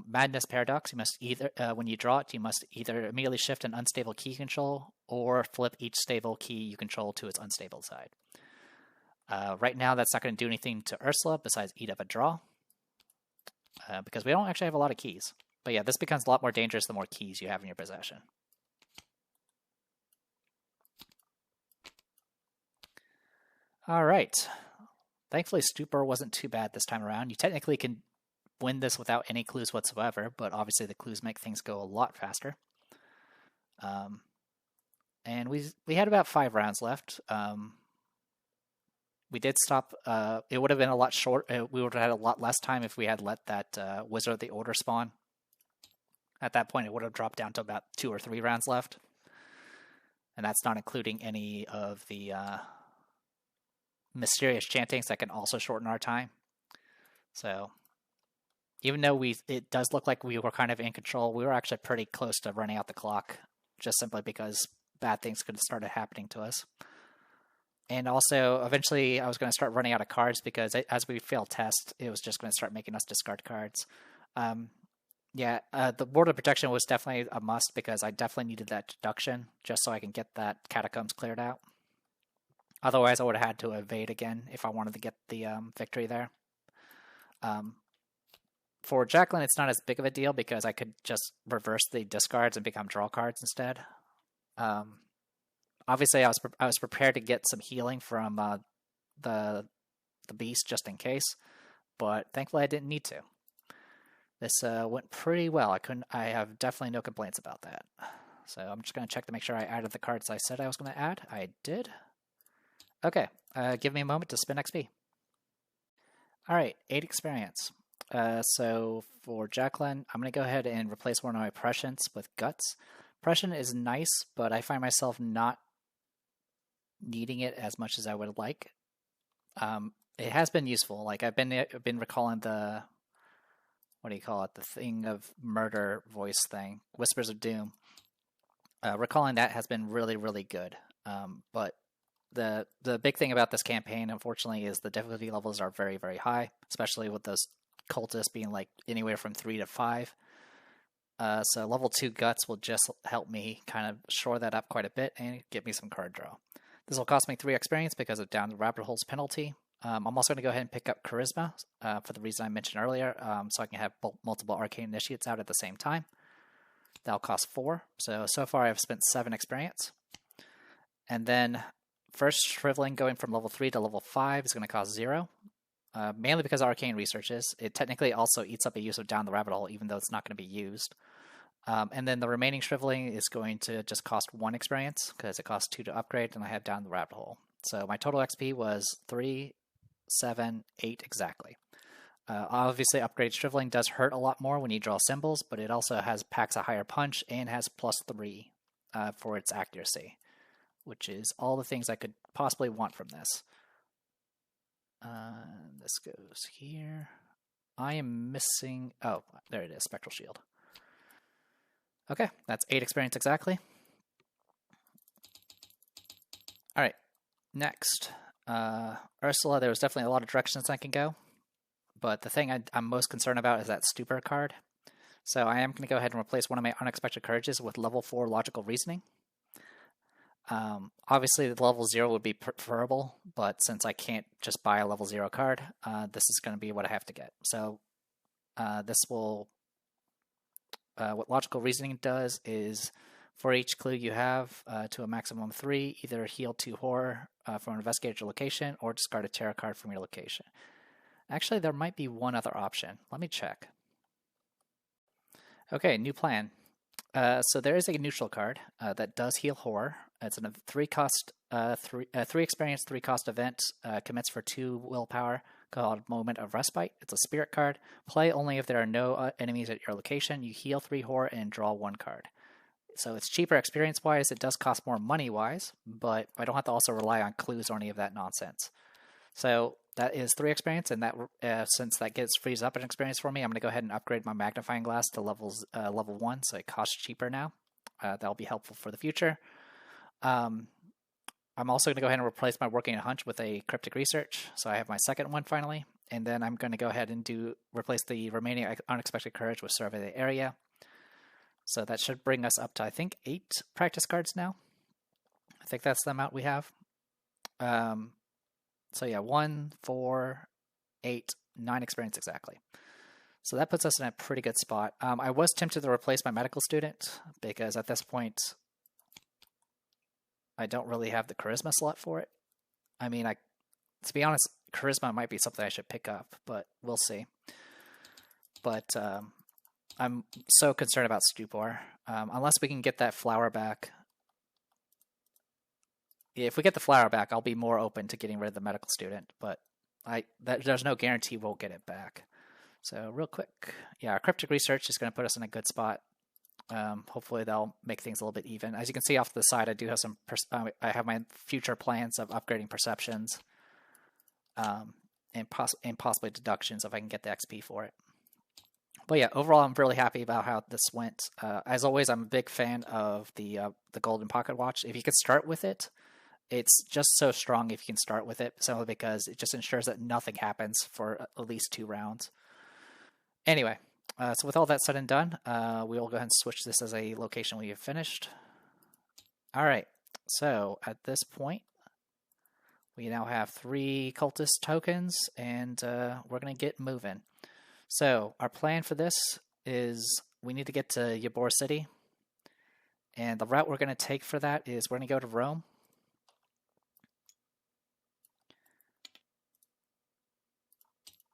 Madness Paradox, you must either, when you draw it, you must either immediately shift an unstable key control or flip each stable key you control to its unstable side. Right now, that's not going to do anything to Ursula besides eat up a draw, because we don't actually have a lot of keys. But yeah, this becomes a lot more dangerous the more keys you have in your possession. All right. Thankfully, Stupor wasn't too bad this time around. You technically can win this without any clues whatsoever, but obviously the clues make things go a lot faster. And we had about 5 rounds left. We did stop. It would have been a lot short. We would have had a lot less time if we had let that Wizard of the Order spawn. At that point, it would have dropped down to about 2 or 3 rounds left. And that's not including any of the mysterious chantings that can also shorten our time. So even though it does look like we were kind of in control, we were actually pretty close to running out the clock, just simply because bad things could have started happening to us. And also, eventually, I was going to start running out of cards because as we failed test, it was just going to start making us discard cards. The Board of Protection was definitely a must because I definitely needed that deduction just so I can get that Catacombs cleared out. Otherwise, I would have had to evade again if I wanted to get the victory there. For Jacqueline, it's not as big of a deal because I could just reverse the discards and become draw cards instead. Obviously, I was prepared to get some healing from the beast just in case, but thankfully I didn't need to. This went pretty well. I have definitely no complaints about that. So I'm just going to check to make sure I added the cards I said I was going to add. I did. Okay, give me a moment to spin XP. All right, 8 experience. So for Jacqueline, I'm going to go ahead and replace one of my Prescience with Guts. Prescient is nice, but I find myself not needing it as much as I would like. It has been useful. Like I've been recalling the, what do you call it? The thing of murder voice thing, Whispers of Doom. Recalling that has been really, really good. But the big thing about this campaign, unfortunately, is the difficulty levels are very, very high, especially with those cultists being like anywhere from 3 to 5. So level 2 Guts will just help me kind of shore that up quite a bit and get me some card draw. This will cost me 3 experience because of down the rabbit holes penalty. I'm also going to go ahead and pick up Charisma for the reason I mentioned earlier, so I can have multiple Arcane Initiates out at the same time. That'll cost 4. So far I've spent 7 experience. And then first Shriveling going from level 3 to level 5 is going to cost 0. Mainly because of Arcane Researches. It technically also eats up a use of Down the Rabbit Hole, even though it's not going to be used. And then the remaining Shriveling is going to just cost 1 experience, because it costs 2 to upgrade, and I have Down the Rabbit Hole. So my total XP was 3, 7, 8 exactly. Obviously, Upgrade Shriveling does hurt a lot more when you draw symbols, but it also packs a higher punch and has +3 for its accuracy, which is all the things I could possibly want from this. This goes here. I am missing... Oh, there it is, Spectral Shield. Okay, that's 8 experience exactly. Alright, next. Ursula, there was definitely a lot of directions I can go. But the thing I'm most concerned about is that Stupor card. So I am going to go ahead and replace one of my Unexpected Courages with level 4 Logical Reasoning. Obviously, the level 0 would be preferable, but since I can't just buy a level 0 card, this is going to be what I have to get. So this will... what Logical Reasoning does is, for each clue you have, to a maximum of 3, either heal 2 horror from an investigator's location, or discard a tarot card from your location. Actually, there might be one other option. Let me check. Okay, new plan. So there is a neutral card that does heal horror. It's a 3 experience, 3 cost event. Commits for 2 willpower, called Moment of Respite. It's a spirit card. Play only if there are no enemies at your location. You heal 3 horror and draw 1 card. So it's cheaper experience-wise. It does cost more money-wise, but I don't have to also rely on clues or any of that nonsense. So that is 3 experience, and that since that frees up an experience for me, I'm going to go ahead and upgrade my magnifying glass to level 1, so it costs cheaper now. That'll be helpful for the future. I'm also going to go ahead and replace my Working a Hunch with a Cryptic Research, so I have my second one finally. and then I'm going to go ahead and replace the remaining unexpected courage with survey the area. So that should bring us up to, I think, 8 practice cards now. I think that's the amount we have. So yeah, 1, 4, 8, 9 experience exactly. So that puts us in a pretty good spot. I was tempted to replace my medical student because at this point, I don't really have the charisma slot for it. I mean, to be honest, charisma might be something I should pick up, but we'll see. But I'm so concerned about stupor. Unless we can get that flower back. If we get the flower back, I'll be more open to getting rid of the medical student, but there's no guarantee we'll get it back. So real quick, yeah, our cryptic research is going to put us in a good spot. Hopefully they'll make things a little bit even. As you can see off to the side, I do have I have my future plans of upgrading perceptions, and possibly deductions if I can get the XP for it. But yeah, overall, I'm really happy about how this went. As always, I'm a big fan of the Golden Pocket Watch. If you could start with it, it's just so strong if you can start with it, simply because it just ensures that nothing happens for at least 2 rounds. Anyway, so with all that said and done, we will go ahead and switch this as a location we have finished. All right, so at this point, we now have 3 cultist tokens, and we're going to get moving. So our plan for this is we need to get to Ybor City, and the route we're going to take for that is we're going to go to Rome.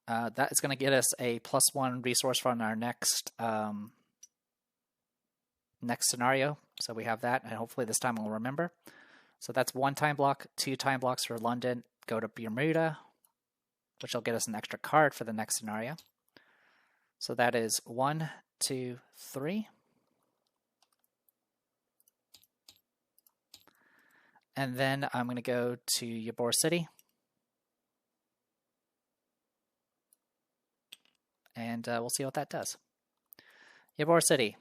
That is going to get us a +1 resource from our next scenario. So we have that, and hopefully this time we'll remember. So that's 1 time block, 2 time blocks for London. Go to Bermuda, which will get us an extra card for the next scenario. So that is 1, 2, 3. And then I'm going to go to Ybor City. And we'll see what that does. Ybor City.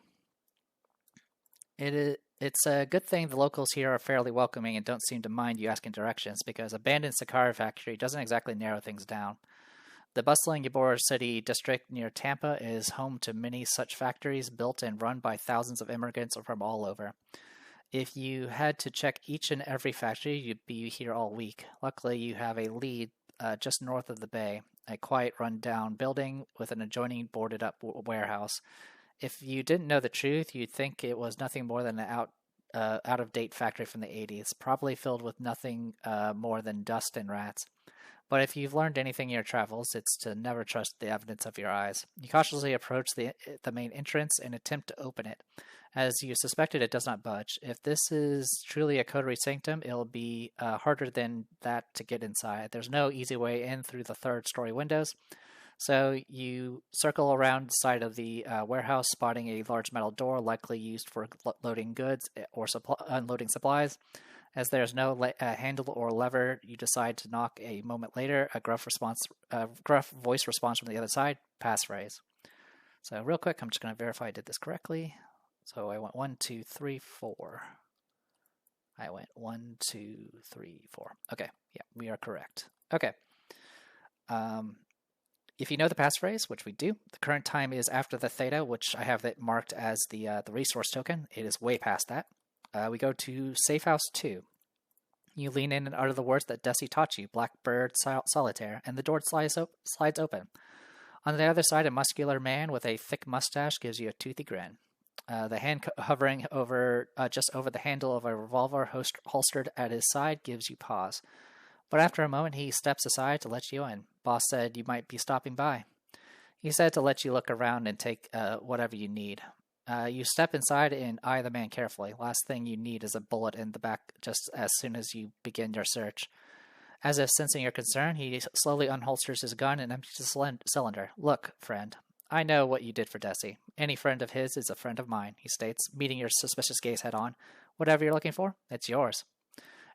It's a good thing the locals here are fairly welcoming and don't seem to mind you asking directions, because abandoned cigar factory doesn't exactly narrow things down. The bustling Ybor City district near Tampa is home to many such factories built and run by thousands of immigrants from all over. If you had to check each and every factory, you'd be here all week. Luckily, you have a lead just north of the bay, a quiet run-down building with an adjoining boarded-up warehouse. If you didn't know the truth, you'd think it was nothing more than an out-of-date factory from the 80s, probably filled with nothing more than dust and rats. But if you've learned anything in your travels, it's to never trust the evidence of your eyes. You cautiously approach the main entrance and attempt to open it. As you suspected, it does not budge. If this is truly a coterie sanctum, it'll be harder than that to get inside. There's no easy way in through the 3rd-story windows. So you circle around the side of the warehouse, spotting a large metal door, likely used for loading goods or unloading supplies. As there's no handle or lever, you decide to knock. A moment later, a gruff voice responds from the other side. Passphrase. So real quick, I'm just going to verify I did this correctly. So I went 1, 2, 3, 4. I went 1, 2, 3, 4. Okay, yeah, we are correct. Okay. If you know the passphrase, which we do, the current time is after the theta, which I have it marked as the resource token. It is way past that. We go to Safe House 2. You lean in and utter the words that Desi taught you, Blackbird Solitaire, and the door slides open. On the other side, a muscular man with a thick mustache gives you a toothy grin. The hand hovering just over the handle of a revolver holstered at his side gives you pause. But after a moment, he steps aside to let you in. Boss said you might be stopping by. He said to let you look around and take whatever you need. You step inside and eye the man carefully. Last thing you need is a bullet in the back just as soon as you begin your search. As if sensing your concern, he slowly unholsters his gun and empties the cylinder. Look, friend, I know what you did for Desi. Any friend of his is a friend of mine, he states, meeting your suspicious gaze head on. Whatever you're looking for, it's yours.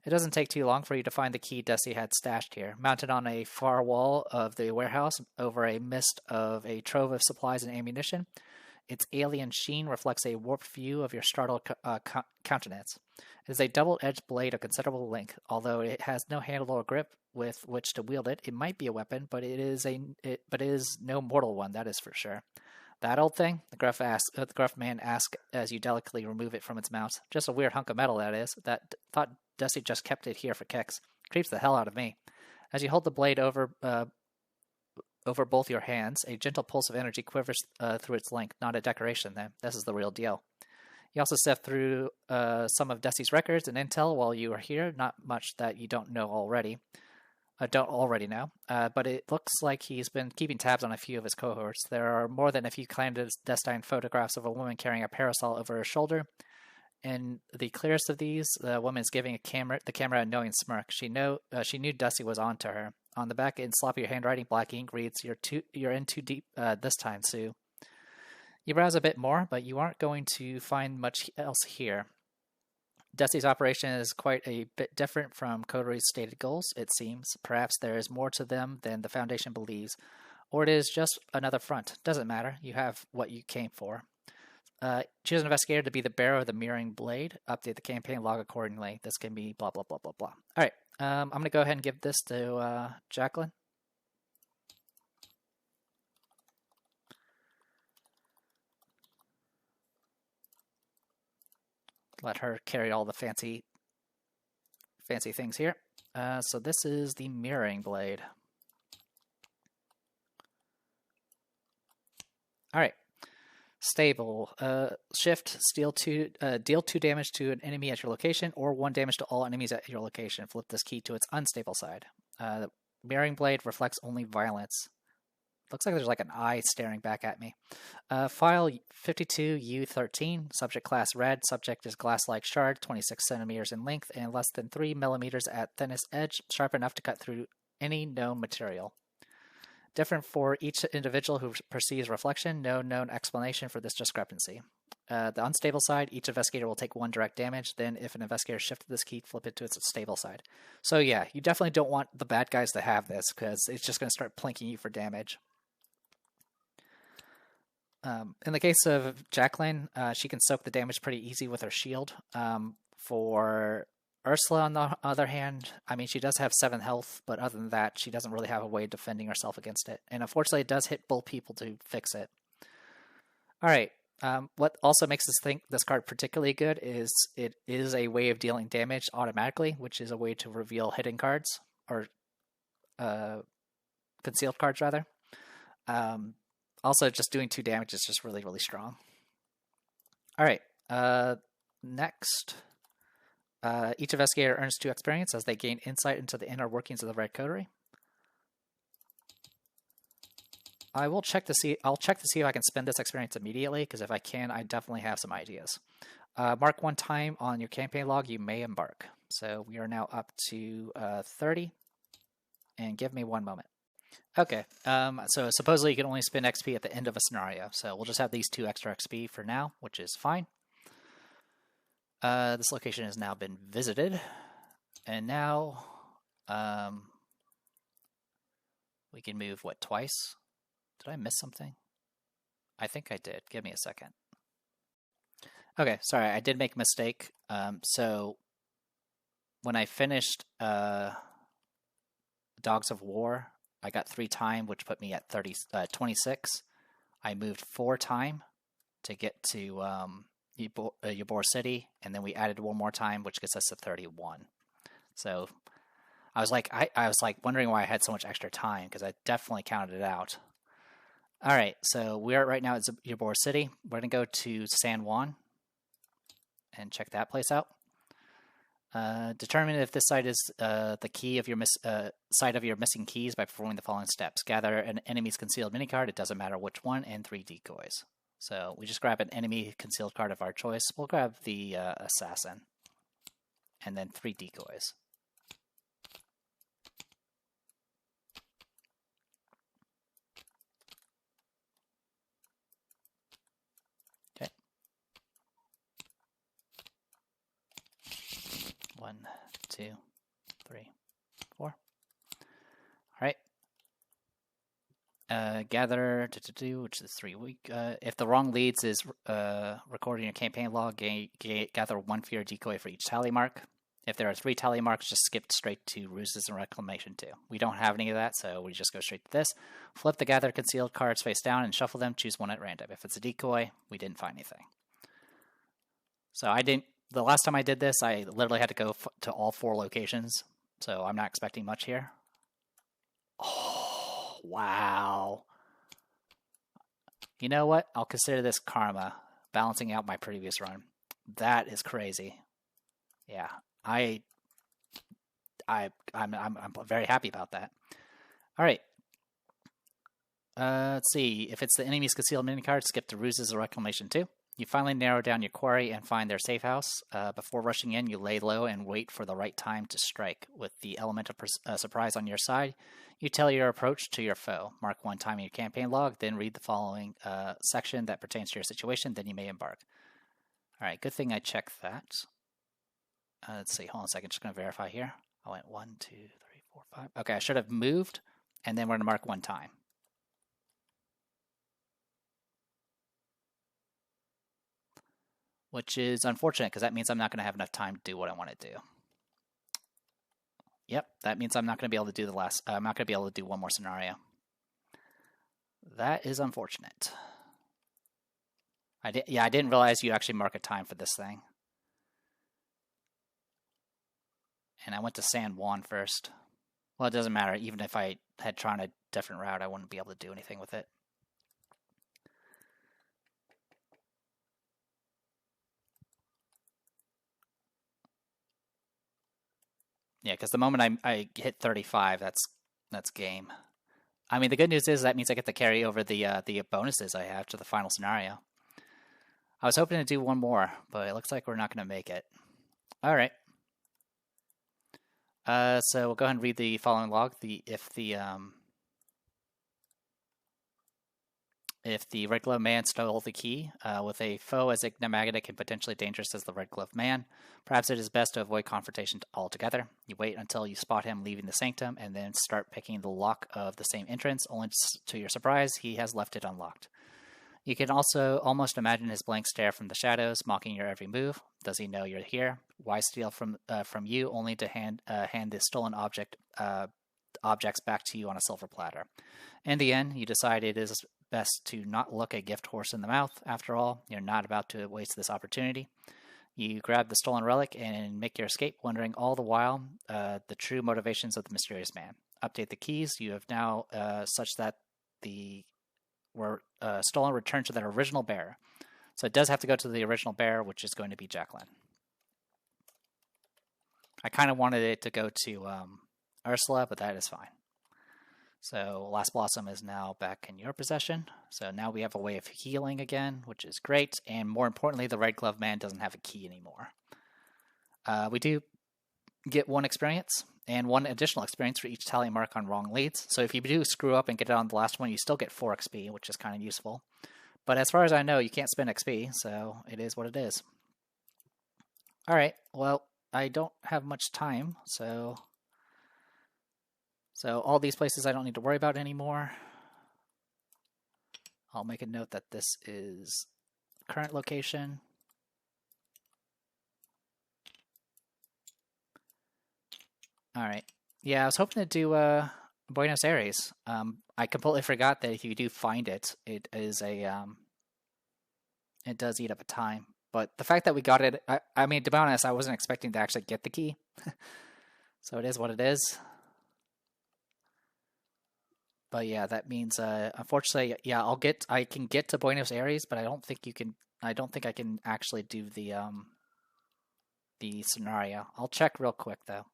It doesn't take too long for you to find the key Desi had stashed here. Mounted on a far wall of the warehouse, over a mist of a trove of supplies and ammunition, its alien sheen reflects a warped view of your startled countenance. It is a double-edged blade of considerable length. Although it has no handle or grip, with which to wield it. It might be a weapon, but it is no mortal one. That is for sure. That old thing? The gruff man asks as you delicately remove it from its mount. Just a weird hunk of metal, that is. Thought Dusty just kept it here for kicks. Creeps the hell out of me. As you hold the blade over both your hands, a gentle pulse of energy quivers through its length. Not a decoration, then. This is the real deal. You also sift through some of Dusty's records and intel while you are here. Not much that you don't already know. But it looks like he's been keeping tabs on a few of his cohorts. There are more than a few clandestine photographs of a woman carrying a parasol over her shoulder. In the clearest of these, the woman is giving the camera a knowing smirk. She knew Dusty was on to her. On the back, in sloppy handwriting, black ink reads, "You're in too deep this time, Sue." You browse a bit more, but you aren't going to find much else here. Dusty's operation is quite a bit different from Coteries' stated goals, it seems. Perhaps there is more to them than the Foundation believes. Or it is just another front. Doesn't matter. You have what you came for. Choose an investigator to be the bearer of the mirroring blade. Update the campaign log accordingly. This can be blah, blah, blah, blah, blah. All right. I'm going to go ahead and give this to Jacqueline. Let her carry all the fancy things here. So this is the mirroring blade. All right. Stable. Shift. Deal 2 damage to an enemy at your location, or 1 damage to all enemies at your location. Flip this key to its unstable side. The mirroring blade reflects only violence. Looks like there's like an eye staring back at me. File 52U13. Subject class red. Subject is glass-like shard, 26 centimeters in length and less than 3 millimeters at thinnest edge, sharp enough to cut through any known material. Different for each individual who perceives reflection. No known explanation for this discrepancy. The unstable side, each investigator will take 1 direct damage. Then, if an investigator shifted this key, flip it to its stable side. So yeah, you definitely don't want the bad guys to have this, because it's just going to start plinking you for damage. In the case of Jacqueline, she can soak the damage pretty easy with her shield. For Ursula, on the other hand, I mean, she does have 7 health, but other than that, she doesn't really have a way of defending herself against it. And unfortunately, it does hit both people to fix it. All right. What also makes this card particularly good is it is a way of dealing damage automatically, which is a way to reveal hidden cards, or concealed cards, rather. Also, just doing 2 damage is just really, really strong. All right. Next. Each investigator earns 2 experience as they gain insight into the inner workings of the Red Coterie. I'll check to see if I can spend this experience immediately, because if I can, I definitely have some ideas. Mark 1 time on your campaign log, you may embark. So we are now up to 30, and give me 1 moment. Okay, so supposedly you can only spend XP at the end of a scenario, so we'll just have these 2 extra XP for now, which is fine. This location has now been visited, and now we can move, what, twice? Did I miss something? I think I did. Give me a second. Okay, sorry, I did make a mistake. So when I finished Dogs of War, I got 3 time, which put me at 26. I moved 4 time to get to Ybor City, and then we added 1 more time, which gets us to 31. So I was like, I was like wondering why I had so much extra time, because I definitely counted it out. All right, so we are right now at Ybor City. We're gonna go to San Juan and check that place out. Determine if this site is the key of your site of your missing keys by performing the following steps. Gather an enemy's concealed minicard, it doesn't matter which one, and 3 decoys. So we just grab an enemy concealed card of our choice. We'll grab the assassin, and then 3 decoys. Okay. 1, 2, 3, 4. All right. Gather, which is 3 week. If the wrong leads is recording your campaign log, gather 1 fear decoy for each tally mark. If there are 3 tally marks, just skip straight to Ruses and Reclamation 2. We don't have any of that, so we just go straight to this. Flip the Gather Concealed cards face down and shuffle them. Choose one at random. If it's a decoy, we didn't find anything. So I didn't. The last time I did this, I literally had to go to all 4 locations, so I'm not expecting much here. Oh, wow. You know what? I'll consider this karma, balancing out my previous run. That is crazy. Yeah. I'm very happy about that. All right. Let's see. If it's the enemy's concealed mini card, skip to Ruses or Reclamation 2. You finally narrow down your quarry and find their safe house. Before rushing in, you lay low and wait for the right time to strike. With the element of surprise on your side, you tell your approach to your foe. Mark 1 time in your campaign log, then read the following section that pertains to your situation, then you may embark. All right, good thing I checked that. Let's see, hold on a second, just going to verify here. I went 1, 2, 3, 4, 5. Okay, I should have moved, and then we're going to mark 1 time. Which is unfortunate, because that means I'm not going to have enough time to do what I want to do. Yep, that means I'm not going to be able to do I'm not going to be able to do one more scenario. That is unfortunate. I didn't realize you actually mark a time for this thing. And I went to San Juan first. Well, it doesn't matter. Even if I had tried a different route, I wouldn't be able to do anything with it. Yeah, because the moment I hit 35, that's game. I mean, the good news is that means I get to carry over the bonuses I have to the final scenario. I was hoping to do one more, but it looks like we're not going to make it. All right. So we'll go ahead and read the following log. If the Red Glove Man stole the key with a foe as enigmatic and potentially dangerous as the Red Glove Man, perhaps it is best to avoid confrontation altogether. You wait until you spot him leaving the sanctum and then start picking the lock of the same entrance, only to your surprise, he has left it unlocked. You can also almost imagine his blank stare from the shadows, mocking your every move. Does he know you're here? Why steal from you only to hand the stolen objects back to you on a silver platter? In the end, you decide it is best to not look a gift horse in the mouth. After all, you're not about to waste this opportunity. You grab the stolen relic and make your escape, wondering all the while the true motivations of the mysterious man. Update the keys. You have now such that the stolen return to their original bearer. So it does have to go to the original bearer, which is going to be Jacqueline. I kind of wanted it to go to Ursula, but that is fine. So Last Blossom is now back in your possession. So now we have a way of healing again, which is great. And more importantly, the Red Glove Man doesn't have a key anymore. We do get 1 experience and 1 additional experience for each tally mark on wrong leads. So if you do screw up and get it on the last one, you still get 4 XP, which is kind of useful. But as far as I know, you can't spend XP, so it is what it is. All right, well, I don't have much time, so all these places I don't need to worry about anymore. I'll make a note that this is current location. All right. Yeah, I was hoping to do Buenos Aires. I completely forgot that if you do find it, it is a it does eat up a time. But the fact that we got it, I mean, to be honest, I wasn't expecting to actually get the key. So it is what it is. But yeah, that means unfortunately, yeah, I can get to Buenos Aires, but I don't think I can actually do the scenario. I'll check real quick though.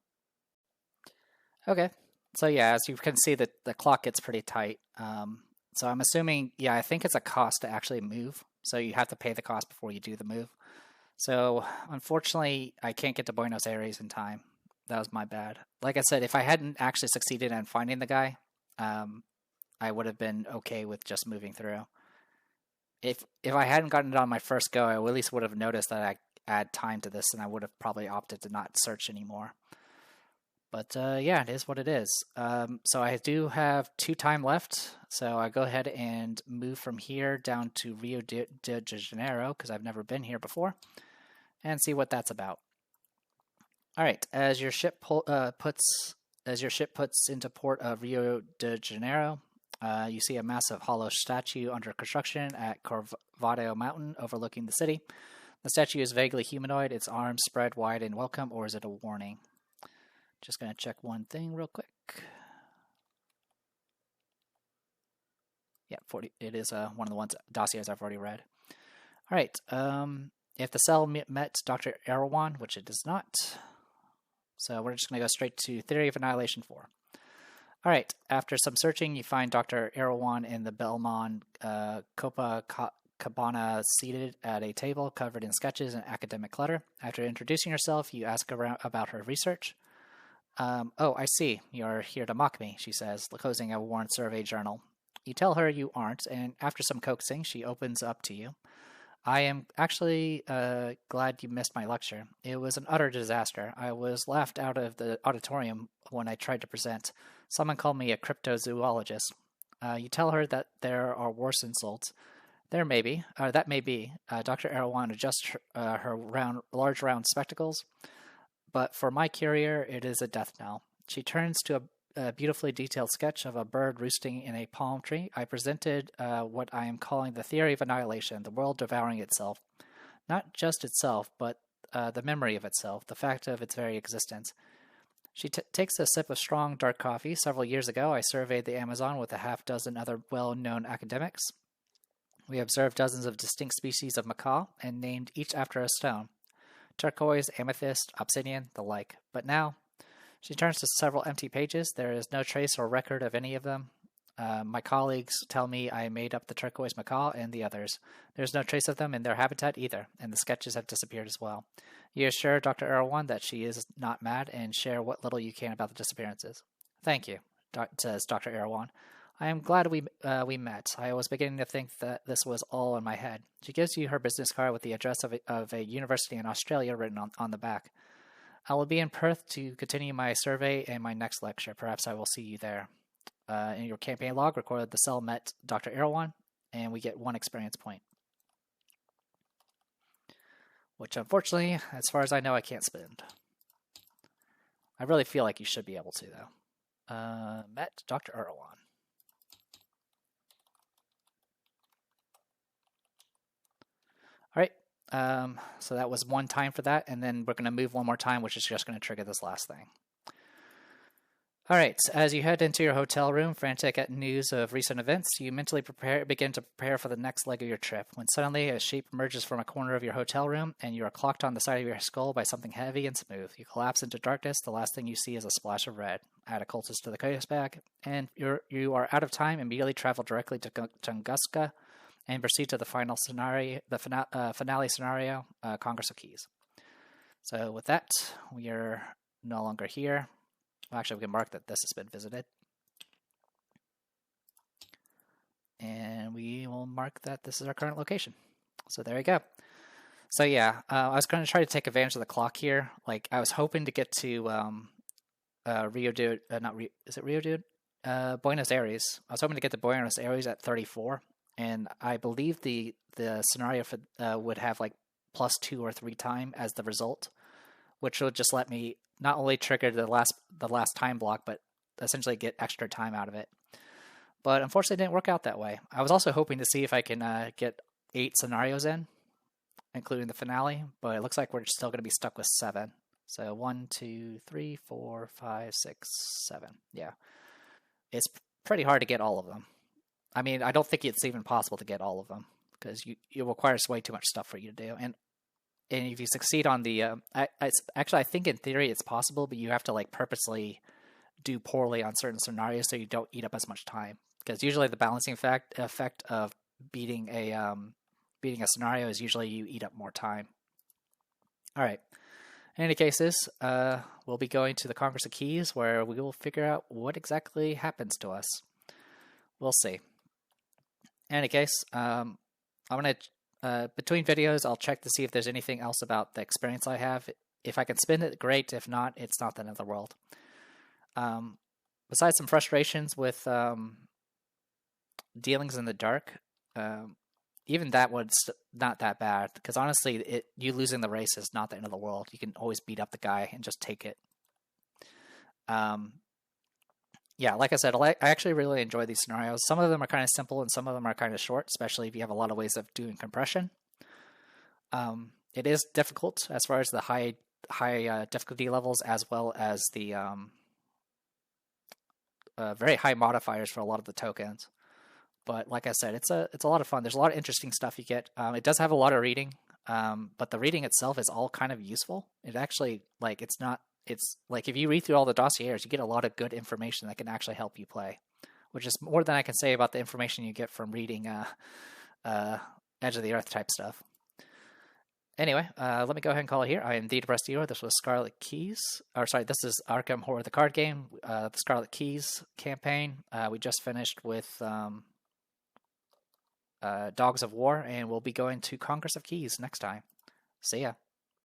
Okay. So yeah, as you can see, the clock gets pretty tight. So I'm assuming, yeah, I think it's a cost to actually move. So you have to pay the cost before you do the move. So unfortunately, I can't get to Buenos Aires in time. That was my bad. Like I said, if I hadn't actually succeeded in finding the guy, I would have been okay with just moving through. If I hadn't gotten it on my first go, I at least would have noticed that I add time to this, and I would have probably opted to not search anymore. But yeah, it is what it is. So I do have 2 time left, so I go ahead and move from here down to Rio de Janeiro, because I've never been here before, and see what that's about. All right. As your ship puts into port of Rio de Janeiro, you see a massive hollow statue under construction at Corvado Mountain, overlooking the city. The statue is vaguely humanoid, its arms spread wide in welcome, or is it a warning? Just going to check one thing real quick. Yeah, 40. It is one of the ones dossiers I've already read. All right. If the cell met Dr. Erewhon, which it does not, so we're just going to go straight to Theory of Annihilation 4. All right. After some searching, you find Dr. Erewhon in the Belmont Copacabana seated at a table covered in sketches and academic clutter. After introducing yourself, you ask around about her research. Oh, I see. You're here to mock me, she says, closing a worn survey journal. You tell her you aren't, and after some coaxing, she opens up to you. I am actually glad you missed my lecture. It was an utter disaster. I was laughed out of the auditorium when I tried to present. Someone called me a cryptozoologist. You tell her that there are worse insults. That may be. Dr. Erewhon adjusts her large round spectacles. But for my courier, it is a death knell. She turns to a beautifully detailed sketch of a bird roosting in a palm tree. I presented what I am calling the theory of annihilation, the world devouring itself. Not just itself, but the memory of itself, the fact of its very existence. She takes a sip of strong, dark coffee. Several years ago, I surveyed the Amazon with a half-dozen other well-known academics. We observed dozens of distinct species of macaw and named each after a stone. Turquoise, amethyst, obsidian, the like. But now, she turns to several empty pages. There is no trace or record of any of them. My colleagues tell me I made up the turquoise macaw and the others. There's no trace of them in their habitat either, and the sketches have disappeared as well. You assure Dr. Erewhon that she is not mad and share what little you can about the disappearances. Thank you, says Dr. Erewhon. I am glad we met. I was beginning to think that this was all in my head. She gives you her business card with the address of a university in Australia written on the back. I will be in Perth to continue my survey and my next lecture. Perhaps I will see you there. In your campaign log, recorded the cell met Dr. Erewhon, and we get 1 experience point. Which, unfortunately, as far as I know, I can't spend. I really feel like you should be able to, though. Met Dr. Erewhon. All right. So that was 1 time for that, and then we're going to move 1 more time, which is just going to trigger this last thing. All right, as you head into your hotel room, frantic at news of recent events, you mentally begin to prepare for the next leg of your trip, when suddenly a shape emerges from a corner of your hotel room, and you are clocked on the side of your skull by something heavy and smooth. You collapse into darkness. The last thing you see is a splash of red. Add a cultist to the case bag, and you are out of time. Immediately travel directly to Tunguska, and proceed to the final scenario, finale scenario, Congress of Keys. So with that, we are no longer here. Well, actually, we can mark that this has been visited. And we will mark that this is our current location. So there you go. So yeah, I was going to try to take advantage of the clock here. Like, I was hoping to get to Buenos Aires. I was hoping to get to Buenos Aires at 34. And I believe the scenario for would have like +2 or 3 time as the result, which would just let me not only trigger the last time block, but essentially get extra time out of it. But unfortunately, it didn't work out that way. I was also hoping to see if I can get 8 scenarios in, including the finale, but it looks like we're still going to be stuck with 7. So 1, 2, 3, 4, 5, 6, 7. Yeah. It's pretty hard to get all of them. I mean, I don't think it's even possible to get all of them, because it requires way too much stuff for you to do. And if you succeed on the, I think in theory it's possible, but you have to like purposely do poorly on certain scenarios so you don't eat up as much time. Because usually the balancing effect of beating a scenario is usually you eat up more time. All right. In any cases, we'll be going to the Congress of Keys, where we will figure out what exactly happens to us. We'll see. In any case, I'm going to, between videos, I'll check to see if there's anything else about the experience I have. If I can spin it, great. If not, it's not the end of the world. Besides some frustrations with dealings in the dark, even that one's not that bad, because honestly, you losing the race is not the end of the world. You can always beat up the guy and just take it. Yeah, like I said, I actually really enjoy these scenarios. Some of them are kind of simple and some of them are kind of short, especially if you have a lot of ways of doing compression. It is difficult as far as the high difficulty levels, as well as the very high modifiers for a lot of the tokens. But like I said, it's a lot of fun. There's a lot of interesting stuff you get. It does have a lot of reading, but the reading itself is all kind of useful. It actually, like, it's not. It's like if you read through all the dossiers, you get a lot of good information that can actually help you play, which is more than I can say about the information you get from reading Edge of the Earth type stuff. Anyway, let me go ahead and call it here. I am the Depressed Hero. This was Scarlet Keys. Or sorry, this is Arkham Horror the card game, the Scarlet Keys campaign. We just finished with Dogs of War, and we'll be going to Congress of Keys next time. See ya.